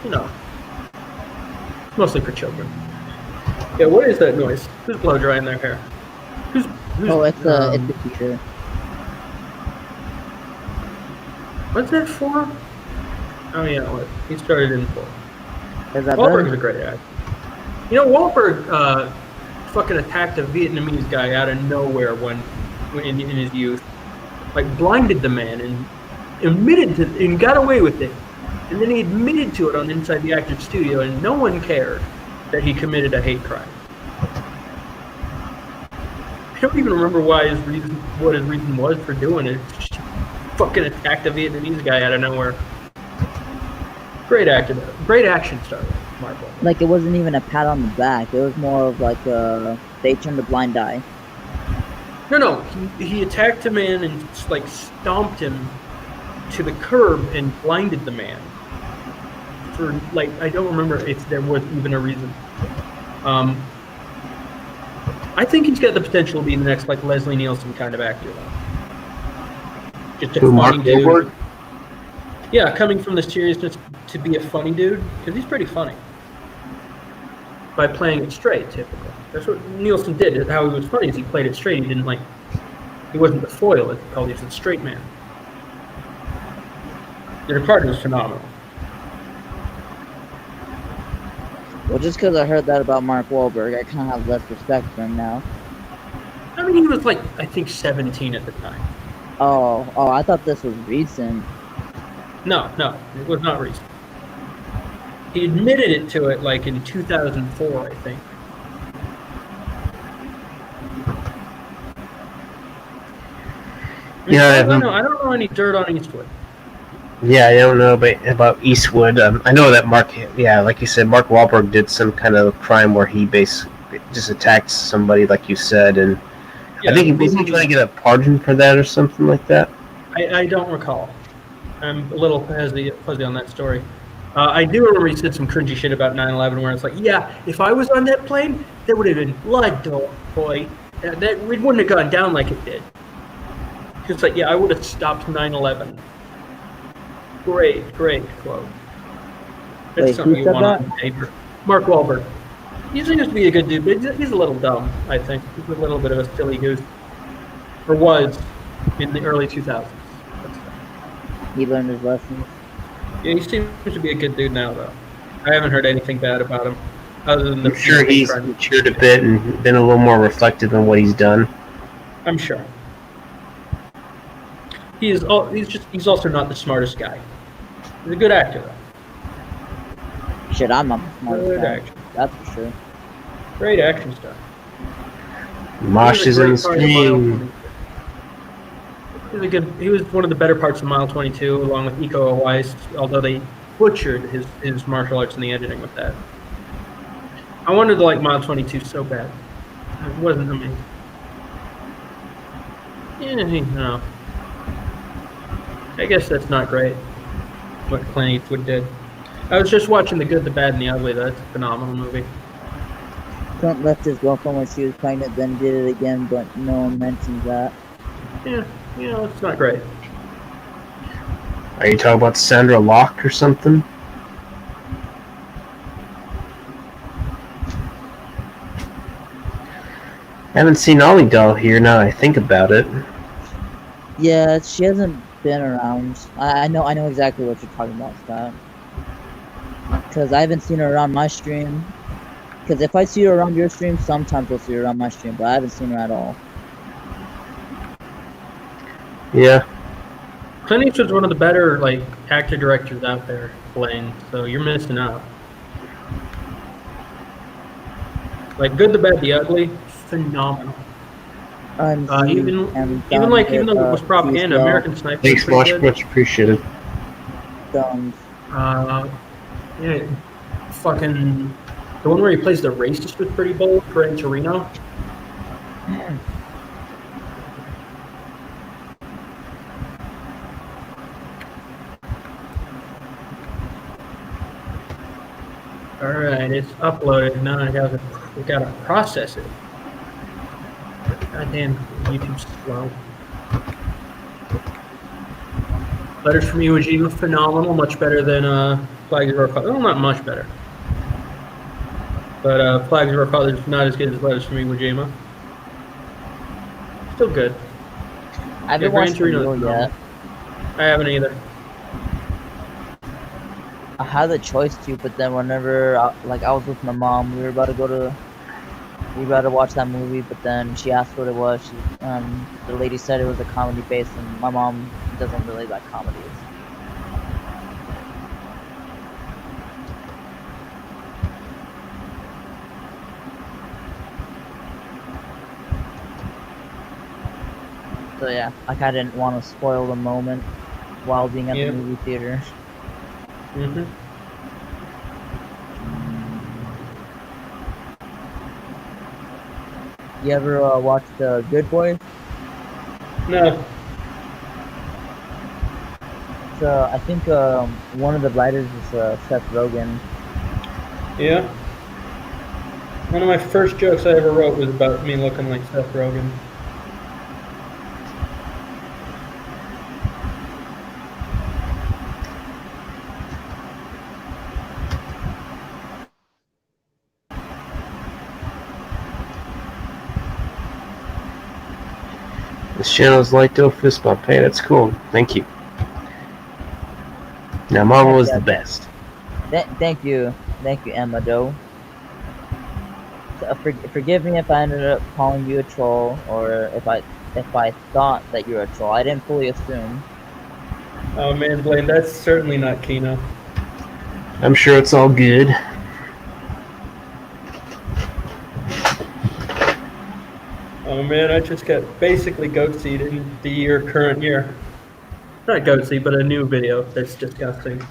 mostly for children. Yeah, what is that noise? Who's blow drying their hair? Who's It's the teacher. What's that for? Oh yeah, what? He started in 4. Is that Wahlberg's better? a great actor. Wahlberg fucking attacked a Vietnamese guy out of nowhere when in his youth, like blinded the man and admitted to and got away with it, and then he admitted to it on Inside the Actors Studio, and no one cared that he committed a hate crime. I don't even remember what his reason was for doing it. Just fucking attacked a Vietnamese guy out of nowhere. Great actor, great action star, Marvel. Like, it wasn't even a pat on the back. It was more of like they turned a blind eye. No. He attacked a man and like stomped him to the curb and blinded the man. For like, I don't remember if there was even a reason. I think he's got the potential to be the next like Leslie Nielsen kind of actor, though. Just a funny Mark dude. Wahlberg? Yeah, coming from the seriousness to be a funny dude, because he's pretty funny. By playing it straight, typically. That's what Nielsen did. How he was funny is he played it straight. He didn't like. He wasn't the foil. It's called. He was a straight man. The Departed was phenomenal. Well, just because I heard that about Mark Wahlberg, I kind of have less respect for him now. I mean, he was like, I think 17 at the time. Oh, I thought this was recent. No, it was not recent. He admitted it to it like in 2004, I think. Yeah, I don't know any dirt on Eastwood. Yeah, I don't know about Eastwood. I know that Mark, like you said, Mark Wahlberg did some kind of crime where he basically just attacked somebody, like you said, and Yeah, I think he wasn't trying to get a pardon for that or something like that. I don't recall. I'm a little fuzzy on that story. I do remember he said some cringy shit about 9/11, where it's like, yeah, if I was on that plane, there would have been blood, boy. That it wouldn't have gone down like it did. It's like, yeah, I would have stopped 9/11. Great quote. That's Wait, something who you said want that? on paper. Mark Wahlberg. He seems to be a good dude, but he's a little dumb, I think. He's a little bit of a silly goose. Or was in the early 2000s. He learned his lessons. Yeah, he seems to be a good dude now, though. I haven't heard anything bad about him, other than the. I'm sure he's matured a bit and been a little more reflective on what he's done. I'm sure. He's also not the smartest guy. He's a good actor, though. Shit, I'm not the smartest Good guy. actor. That's for sure. Great action stuff. Mosh is in the stream. He was one of the better parts of Mile 22, along with Iko Uwais, although they butchered his martial arts in the editing with that. I wanted to like Mile 22 so bad. It wasn't amazing. Yeah, no. I guess that's not great, what Clint Eastwood did. I was just watching The Good, the Bad, and the Ugly. That's a phenomenal movie. Trump left his girlfriend when she was pregnant, then did it again, but no one mentions that. Yeah, it's not great. Are you talking about Sandra Locke or something? I haven't seen Ollie Doll here now I think about it. Yeah, she hasn't been around. I know exactly what you're talking about, Scott. Because I haven't seen her around my stream. Because if I see her around your stream, sometimes I'll see her around my stream, but I haven't seen her at all. Yeah. Clint Eastwood's one of the better actor-directors out there playing, so you're missing out. Good, the Bad, the Ugly, phenomenal. Even though it was propaganda, American Sniper. Thanks, much appreciated. Yeah, fucking the one where he plays the racist was pretty bold. Gran Torino. All right, it's uploaded. Now we gotta process it. Goddamn, YouTube's slow. Letters from Iwo Jima, phenomenal, much better than Flags of Our Father. Well, not much better, but Flags of Our Father is not as good as Letters from Iwo Jima. Still good. I haven't watched it yet. I haven't either. I had the choice to, but then whenever I was with my mom, we were about to watch that movie, but then she asked what it was. The lady said it was a comedy based, and my mom doesn't really like comedies. So yeah, I didn't want to spoil the moment while being at the movie theater. Mm-hmm. You ever watch The Good Boys? No. So I think one of the writers is Seth Rogen. Yeah. One of my first jokes I ever wrote was about me looking like Seth Rogen. This channel's liked to fist bump. Hey, that's cool. Thank you. Now, Marvel is the best. Thank you, Emma Doe. Forgive me if I ended up calling you a troll, or if I thought that you were a troll. I didn't fully assume. Oh man, Blaine, that's certainly not Kino. I'm sure it's all good. Oh man, I just got basically goat-seed in the current year. Not goat-seed, but a new video that's disgusting.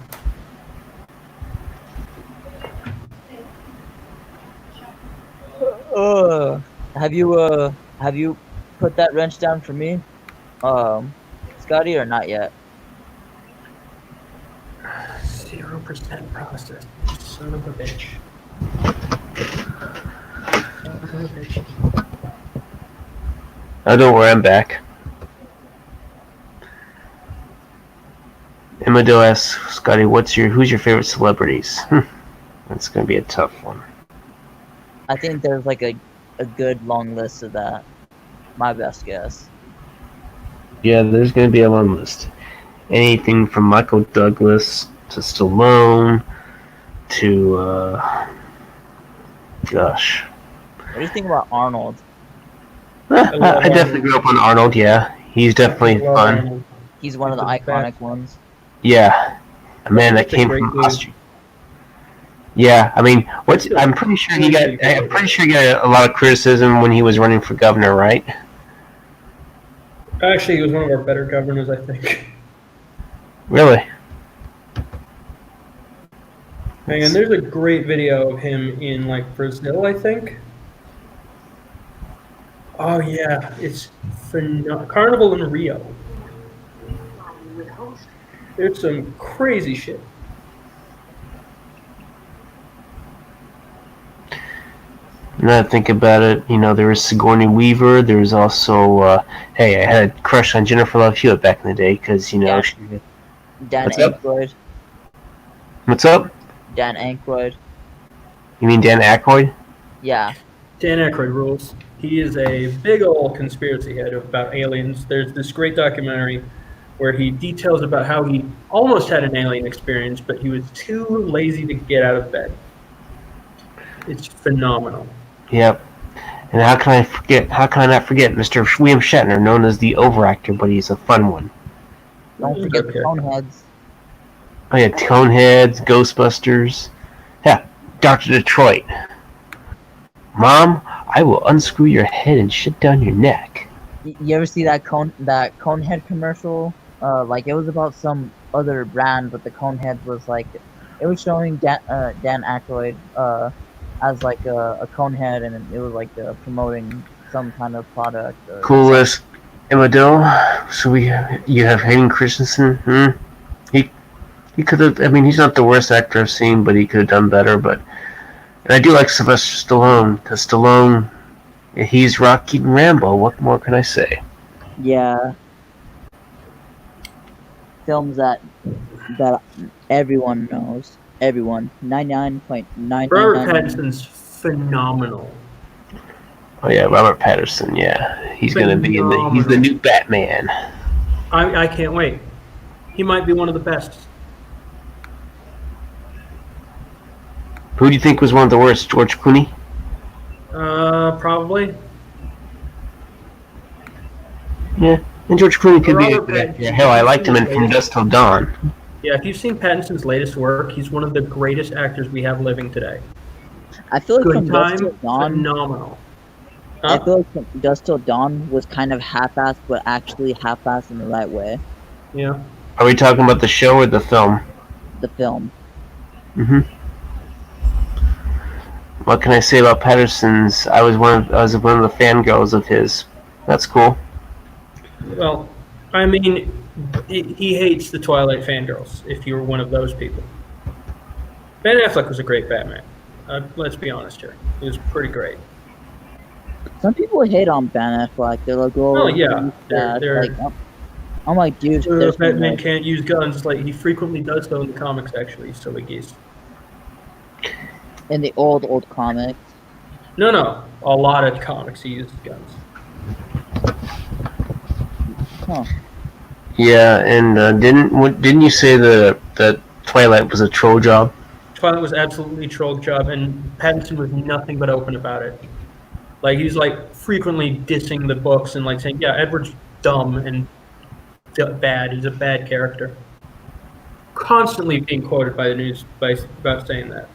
Have you put that wrench down for me, Scotty, or not yet? 0% processed. Son of a bitch. Son of a bitch. Oh, don't worry, I'm back. Emado asks Scotty, who's your favorite celebrities? That's gonna be a tough one. I think there's like a good long list of that. My best guess. Yeah, there's gonna be a long list. Anything from Michael Douglas to Stallone to gosh. What do you think about Arnold? I definitely grew up on Arnold. Yeah, he's definitely fun. Arnold. He's one of the iconic ones. Yeah, a man that came great from dude. Austria. Yeah, I mean, I'm pretty sure he got a lot of criticism when he was running for governor, right? Actually, he was one of our better governors, I think. Really? Hang on, there's a great video of him in like Brazil, I think. Oh yeah, it's Carnival in Rio. There's some crazy shit. Now that I think about it, you know, there was Sigourney Weaver. There was also, hey, I had a crush on Jennifer Love Hewitt back in the day because, you know, Yeah. Dan What's up? Aykroyd. What's up? Dan Aykroyd. You mean Dan Aykroyd? Yeah. Dan Aykroyd rules. He is a big old conspiracy head about aliens. There's this great documentary where he details about how he almost had an alien experience, but he was too lazy to get out of bed. It's phenomenal. Yep. And how can I forget? How can I not forget Mr. William Shatner, known as the overactor, but he's a fun one. Don't forget the Coneheads. Oh yeah, Coneheads, Ghostbusters. Yeah, Dr. Detroit. Mom, I will unscrew your head and shit down your neck. You ever see that Conehead commercial? Like it was about some other brand, but the Conehead was like, it was showing Dan Aykroyd as like a Conehead, and it was like promoting some kind of product. Coolest Emado. So you have Hayden Christensen. He could have. I mean, he's not the worst actor I've seen, but he could have done better. And I do like Sylvester Stallone, because Stallone, he's Rocky and Rambo. What more can I say? Yeah. Films that everyone knows. Everyone. 99.999. Robert Pattinson's phenomenal. Oh yeah, Robert Pattinson. Yeah, he's gonna be he's the new Batman. I can't wait. He might be one of the best. Who do you think was one of the worst? George Clooney? Probably. Yeah, and George Clooney could be a good actor. Hell, I liked him in From Dusk Till Dawn. Yeah, if you've seen Pattinson's latest work, he's one of the greatest actors we have living today. I feel like Good From time, Dusk Till Dawn, phenomenal. I feel like From Dusk Till Dawn was kind of half-assed, but actually half-assed in the right way. Yeah. Are we talking about the show or the film? The film. What can I say about Patterson's? I was one of the fangirls of his. That's cool. Well, I mean, he hates the Twilight fangirls. If you were one of those people, Ben Affleck was a great Batman. Let's be honest here; he was pretty great. Some people hate on Ben Affleck. They're like, Oh yeah, like, I'm like, dude, Batman can't use guns. Like he frequently does though in the comics. Actually, silly geese. in the old comics. No, a lot of comics he uses guns. Huh. Yeah, and didn't you say that Twilight was a troll job? Twilight was absolutely a troll job, and Pattinson was nothing but open about it. Like he's like frequently dissing the books and like saying, "Yeah, Edward's dumb and bad. He's a bad character." Constantly being quoted by the news about saying that.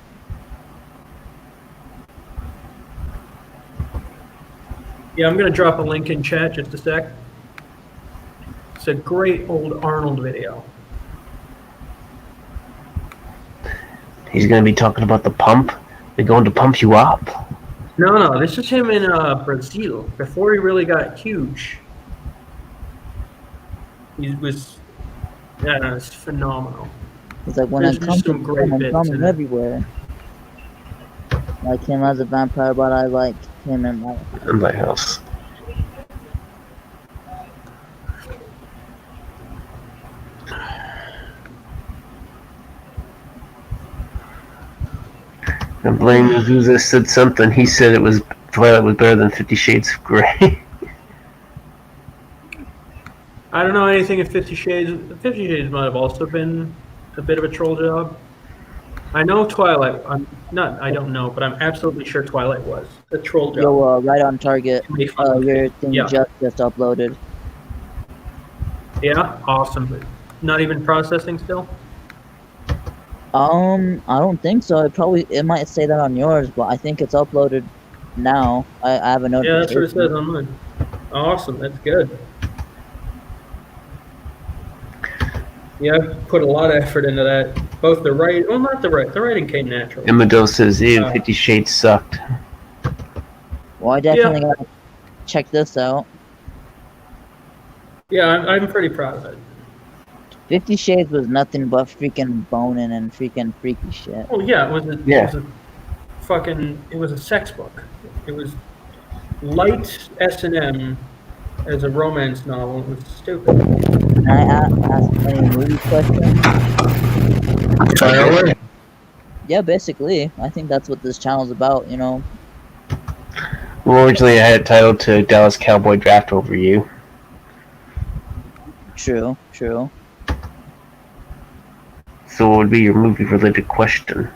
Yeah, I'm gonna drop a link in chat just a sec. It's a great old Arnold video. He's going to be talking about the pump. They're going to pump you up. No, this is him in Brazil before he really got huge. He was, it's phenomenal. It's like when There's I come just some great bits coming in it. everywhere. Like him as a vampire, but I like him in my house. And Blaine Azusa said something. He said it was Twilight was better than 50 Shades of Grey. I don't know anything of 50 Shades. 50 Shades might have also been a bit of a troll job. I know Twilight. I don't know, but I'm absolutely sure Twilight was a troll job. Yo, right on target. Your thing just uploaded. Yeah, awesome. Not even processing still? I don't think so. It might say that on yours, but I think it's uploaded now. I have a notification. Yeah, that's what it says on mine. Awesome, that's good. Yeah, I've put a lot of effort into that. Both the writing, well, not the writing. The writing came naturally. Imado says, 50 Shades sucked. Well, I definitely gotta check this out. Yeah, I'm pretty proud of it. 50 Shades was nothing but freaking boning and freaking freaky shit. Oh yeah, it was a sex book. It was light S&M as a romance novel. It was stupid. Can I ask any movie questions? Yeah, basically. I think that's what this channel's about, you know. Well, originally I had it titled to Dallas Cowboy Draft Overview. True. So what would be your movie-related question?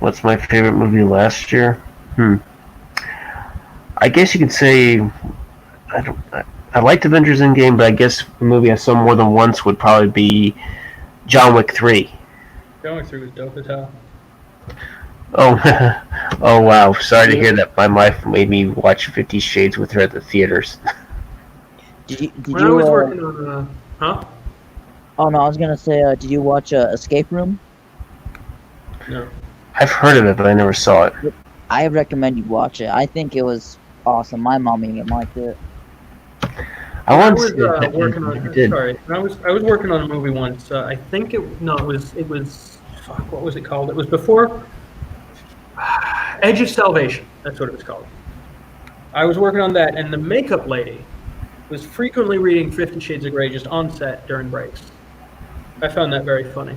What's my favorite movie last year? I guess you could say I liked Avengers Endgame, but I guess the movie I saw more than once would probably be John Wick 3. John Wick 3 was dope as hell. Oh, oh wow! Sorry to hear that. My wife made me watch 50 Shades with her at the theaters. Did when you I was working on huh? Oh no, I was gonna say, did you watch Escape Room? No. I've heard of it, but I never saw it. I recommend you watch it. I think it was awesome. My mom even liked it. I was working on. Sorry, I was working on a movie once. I think it was. Fuck, what was it called? It was before Edge of Salvation. That's what it was called. I was working on that, and the makeup lady was frequently reading 50 Shades of Grey just on set during breaks. I found that very funny.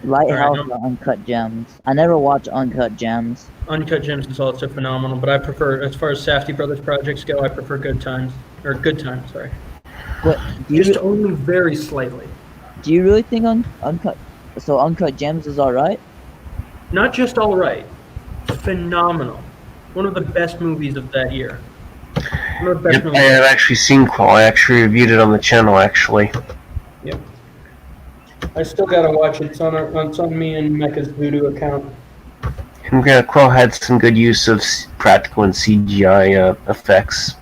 Lighthouse or Uncut Gems. I never watched Uncut Gems. Uncut Gems is also phenomenal, but I prefer, as far as Safdie Brothers projects go, I prefer Good Times. Sorry. But just only very slightly. Do you really think Uncut Gems is alright? Not just alright. Phenomenal. One of the best movies of that year. One of the best movies. I have actually seen Qual. I actually reviewed it on the channel, actually. Yep. I still gotta watch it. It's on me and Mecca's Voodoo account. And Qual had some good use of practical and CGI effects.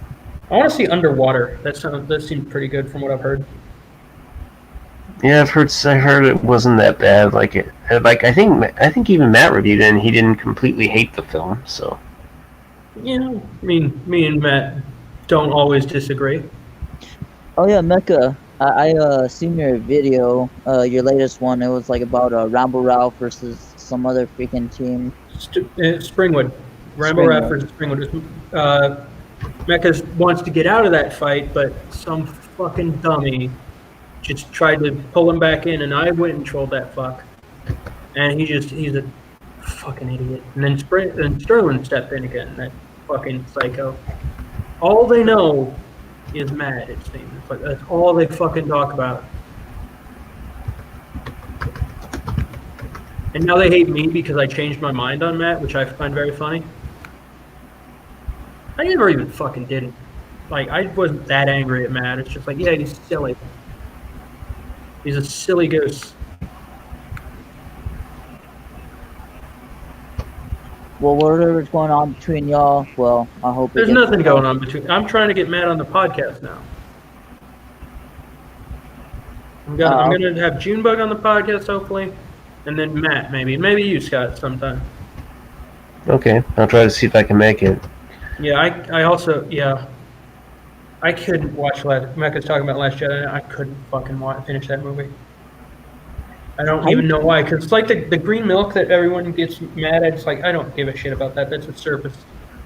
I want to see Underwater. That seemed pretty good from what I've heard. Yeah, I heard it wasn't that bad. I think even Matt reviewed it, and he didn't completely hate the film. So. Yeah, I mean, me and Matt don't always disagree. Oh yeah, Mecca. I seen your video, your latest one. It was like about Rambo Ralph versus some other freaking team. Springwood. Rambo Raff versus Springwood. Mecca wants to get out of that fight, but some fucking dummy just tried to pull him back in, and I went and trolled that fuck. And he's a fucking idiot. And then Sterling stepped in again, that fucking psycho. All they know is Matt, it seems. It's like, that's all they fucking talk about. And now they hate me because I changed my mind on Matt, which I find very funny. I never even fucking did it. Like, I wasn't that angry at Matt. It's just like, yeah, he's silly. He's a silly goose. Well, whatever's going on between y'all, well, I hope There's nothing going on between. I'm trying to get Matt on the podcast now. I'm gonna have Junebug on the podcast hopefully, and then Matt maybe you, Scott, sometime. Okay, I'll try to see if I can make it. Yeah, I also I couldn't watch Mecca's talking about Last Jedi. I couldn't fucking finish that movie. I don't even know why, because it's like the green milk that everyone gets mad at. It's like, I don't give a shit about that. That's a surface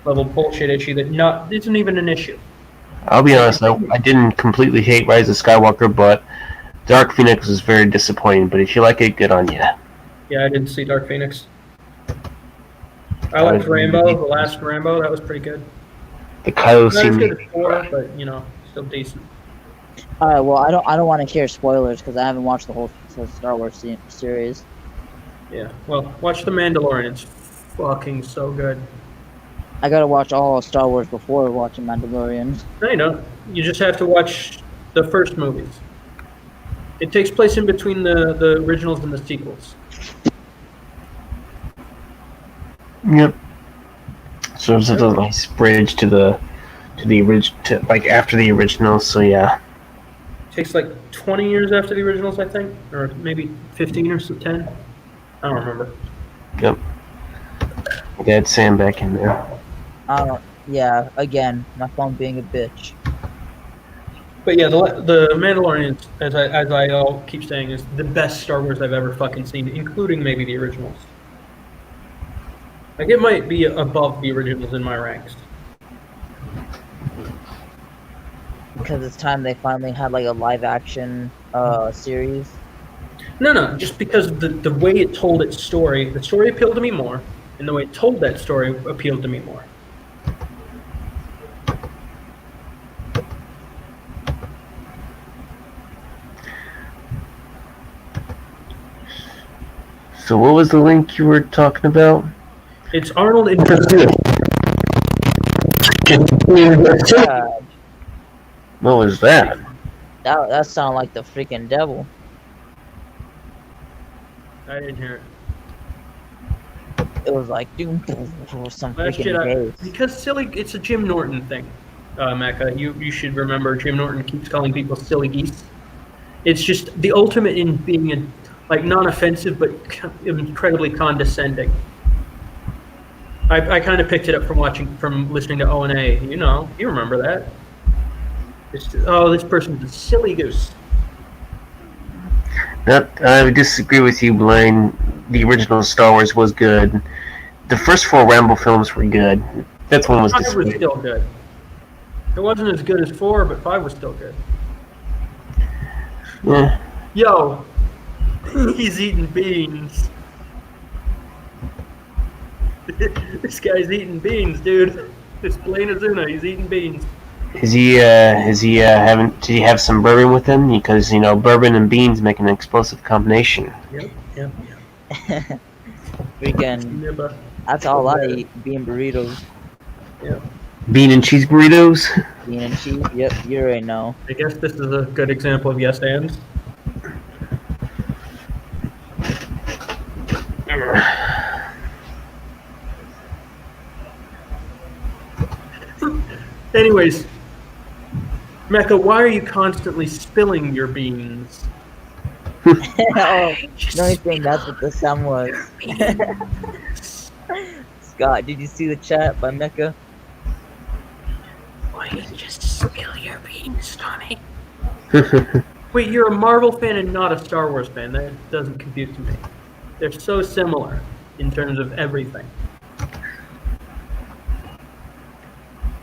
level bullshit issue that isn't even an issue. I'll be honest, I didn't completely hate Rise of Skywalker, but Dark Phoenix was very disappointing. But if you like it, good on you. Yeah, I didn't see Dark Phoenix. I liked Rambo, the last Rambo. That was pretty good. The Kylo Not as scene. good as 4, but still decent. All right. Well, I don't want to hear spoilers because I haven't watched the whole Star Wars series. Yeah. Well, watch The Mandalorian. It's fucking so good. I gotta watch all of Star Wars before watching Mandalorian. No, you don't. You just have to watch the first movies. It takes place in between the originals and the sequels. Yep. So it's a nice bridge to the like after the original. So yeah. It takes like 20 years after the originals, I think, or maybe 15 or 10. I don't remember. Yep. Got Sam back in there. Yeah. Again, my phone being a bitch. But yeah, the Mandalorian, as I all keep saying, is the best Star Wars I've ever fucking seen, including maybe the originals. Like, it might be above the originals in my ranks. Because it's time they finally had like a live action series. No, just because the way it told its story, the story appealed to me more, and the way it told that story appealed to me more. So what was the link you were talking about? It's Arnold in Brazil. What was that? That sounded like the freaking devil. I didn't hear it. It was like doom or some Last freaking Jedi, bass. because it's a Jim Norton thing, Mecca. You should remember Jim Norton keeps calling people silly geese. It's just the ultimate in being non-offensive but incredibly condescending. I kind of picked it up from listening to O&A. You remember that. This person's a silly goose. I would disagree with you, Blaine. The original Star Wars was good. The first 4 Rambo films were good. That's one was 5 was disappointing. still good. It wasn't as good as 4, but 5 was still good. Yeah. Yo, he's eating beans. This guy's eating beans, dude. This Blaine Azuna, he's eating beans. Did he have some bourbon with him? Because bourbon and beans make an explosive combination. Yep. Freaking, that's all I eat. Bean burritos. Yeah. Bean and cheese burritos. Bean and cheese. Yep, you already know. I guess this is a good example of yes ands. Anyways, Mecca, why are you constantly spilling your beans? Oh, the only thing that's what the sound was. Scott, did you see the chat by Mecca? Why you just spill your beans, Tommy? Wait, you're a Marvel fan and not a Star Wars fan. That doesn't compute to me. They're so similar in terms of everything.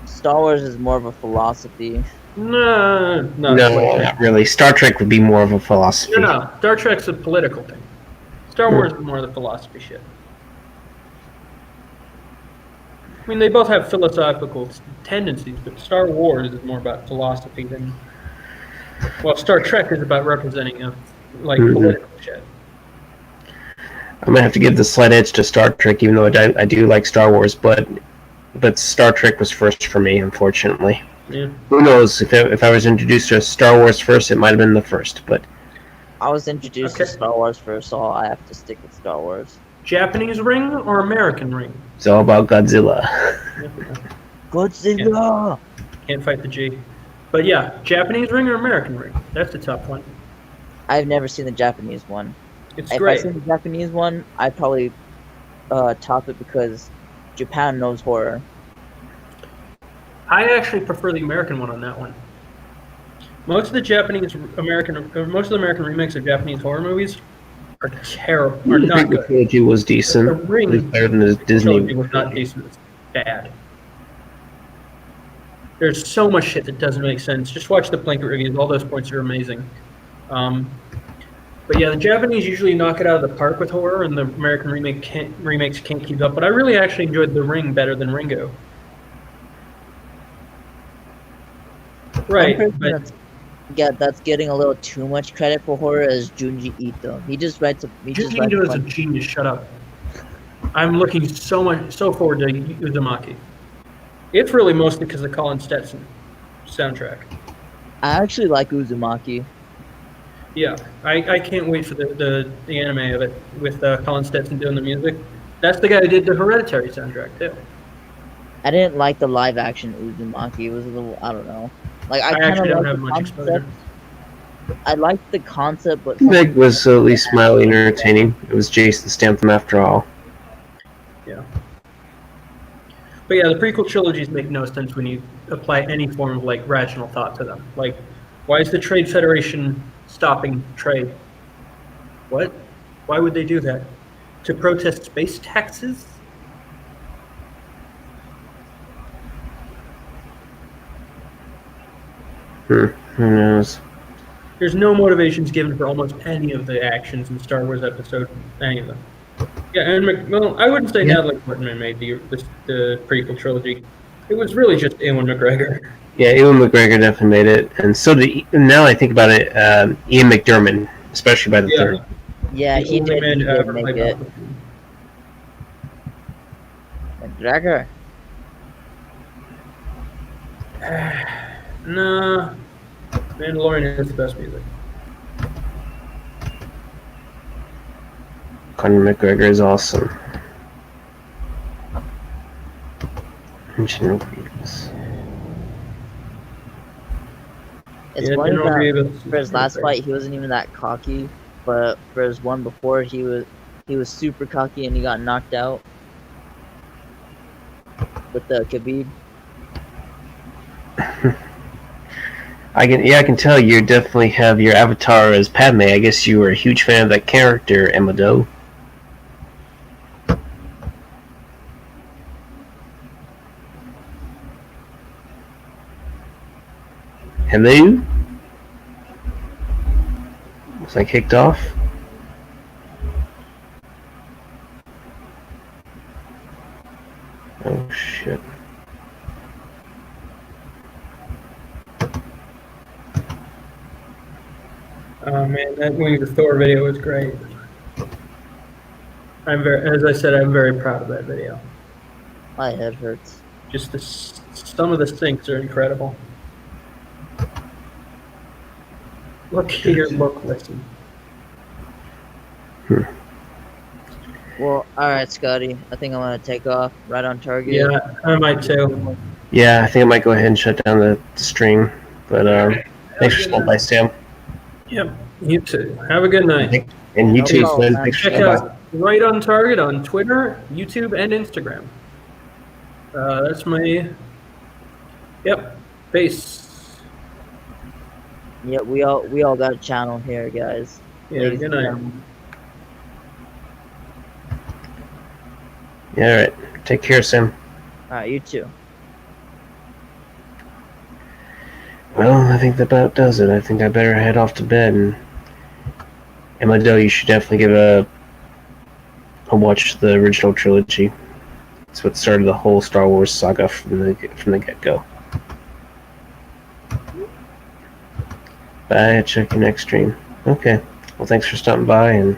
Star Wars is more of a philosophy. No, not really. Star Trek would be more of a philosophy. No. Star Trek's a political thing. Star Wars is more of the philosophy shit. I mean, they both have philosophical tendencies, but Star Wars is more about philosophy than. Well, Star Trek is about representing political shit. I'm gonna have to give the slight edge to Star Trek, even though I do like Star Wars, but Star Trek was first for me, unfortunately. Yeah. Who knows? If I was introduced to Star Wars first, it might have been the first, but I was introduced to Star Wars first, so I have to stick with Star Wars. Japanese ring or American ring? it's all about Godzilla. Godzilla! Can't fight the G. But yeah, Japanese ring or American ring? That's a tough one. I've never seen the Japanese one. It's If great. I seen the Japanese one, I'd probably top it because Japan knows horror. I actually prefer the American one on that one. Most of the American remakes of Japanese horror movies are terrible, are not The good. trilogy was decent. The Ring It's better than the trilogy Disney. was not decent. It's bad. There's so much shit that doesn't make sense. Just watch the blanket reviews. All those points are amazing. But yeah, the Japanese usually knock it out of the park with horror, and the American remakes can't keep up. But I really actually enjoyed The Ring better than Ringo. Right, but That's getting a little too much credit for horror is Junji Ito. He just writes. Junji Ito is a genius. Shut up. I'm looking so forward to Uzumaki. It's really mostly because of Colin Stetson soundtrack. I actually like Uzumaki. Yeah, I can't wait for the anime of it with Colin Stetson doing the music. That's the guy who did the Hereditary soundtrack too. I didn't like the live action Uzumaki. It was a little, I don't know. Like I actually don't like have the much exposure. I liked the concept, but Meg was at least mildly entertaining. It was Jason Statham after all. Yeah. But yeah, the prequel trilogies make no sense when you apply any form of rational thought to them. Like, why is the Trade Federation stopping trade? What? Why would they do that? To protest space taxes? Who knows? There's no motivations given for almost any of the actions in Star Wars episode, any of them. Yeah, and I wouldn't say Natalie Portman made the prequel trilogy. It was really just Ewan McGregor. Yeah, Ewan McGregor definitely made it, and so did. Now I think about it, Ian McDiarmid, especially by the third. Yeah, he only did man to ever make play it. McGregor. Nah, Mandalorian has the best music. Conor McGregor is awesome. General Grievous. It's Yeah, funny General that Grievous for his is last great. fight, he wasn't even that cocky, but for his one before, he was super cocky and he got knocked out with the Khabib. I can tell you definitely have your avatar as Padme. I guess you were a huge fan of that character, Emma Doe. Hello? Was I kicked off? Oh shit. Oh man, that Wings of Thor video was great. As I said, I'm very proud of that video. My head hurts. Just some of the syncs are incredible. Look here, look, listen. Well, alright, Scotty. I think I'm gonna take off right on target. Yeah, I might too. Yeah, I think I might go ahead and shut down the stream. But thanks for stopping by, Sam. Yep. You too. Have a good night. And you No too, problem, Flynn. man. Thanks for Check stopping by. out Right on Target on Twitter, YouTube, and Instagram. That's my. Yep. Base. Yeah, we all got a channel here, guys. Yeah. Ladies Good and night. gentlemen. Yeah, all right. Take care, Sam. All right, you too. Well, I think that about does it. I think I better head off to bed. And Emma, you should definitely give a watch the original trilogy. It's what started the whole Star Wars saga from the get-go. Bye. Check your next stream. Okay. Well, thanks for stopping by, and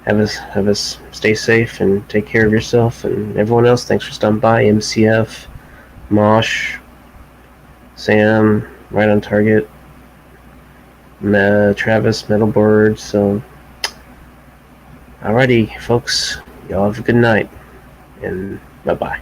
have us stay safe and take care of yourself and everyone else. Thanks for stopping by. MCF, Mosh, Sam, Right on Target, Travis, Metalboard. So, alrighty, folks. Y'all have a good night, and bye-bye.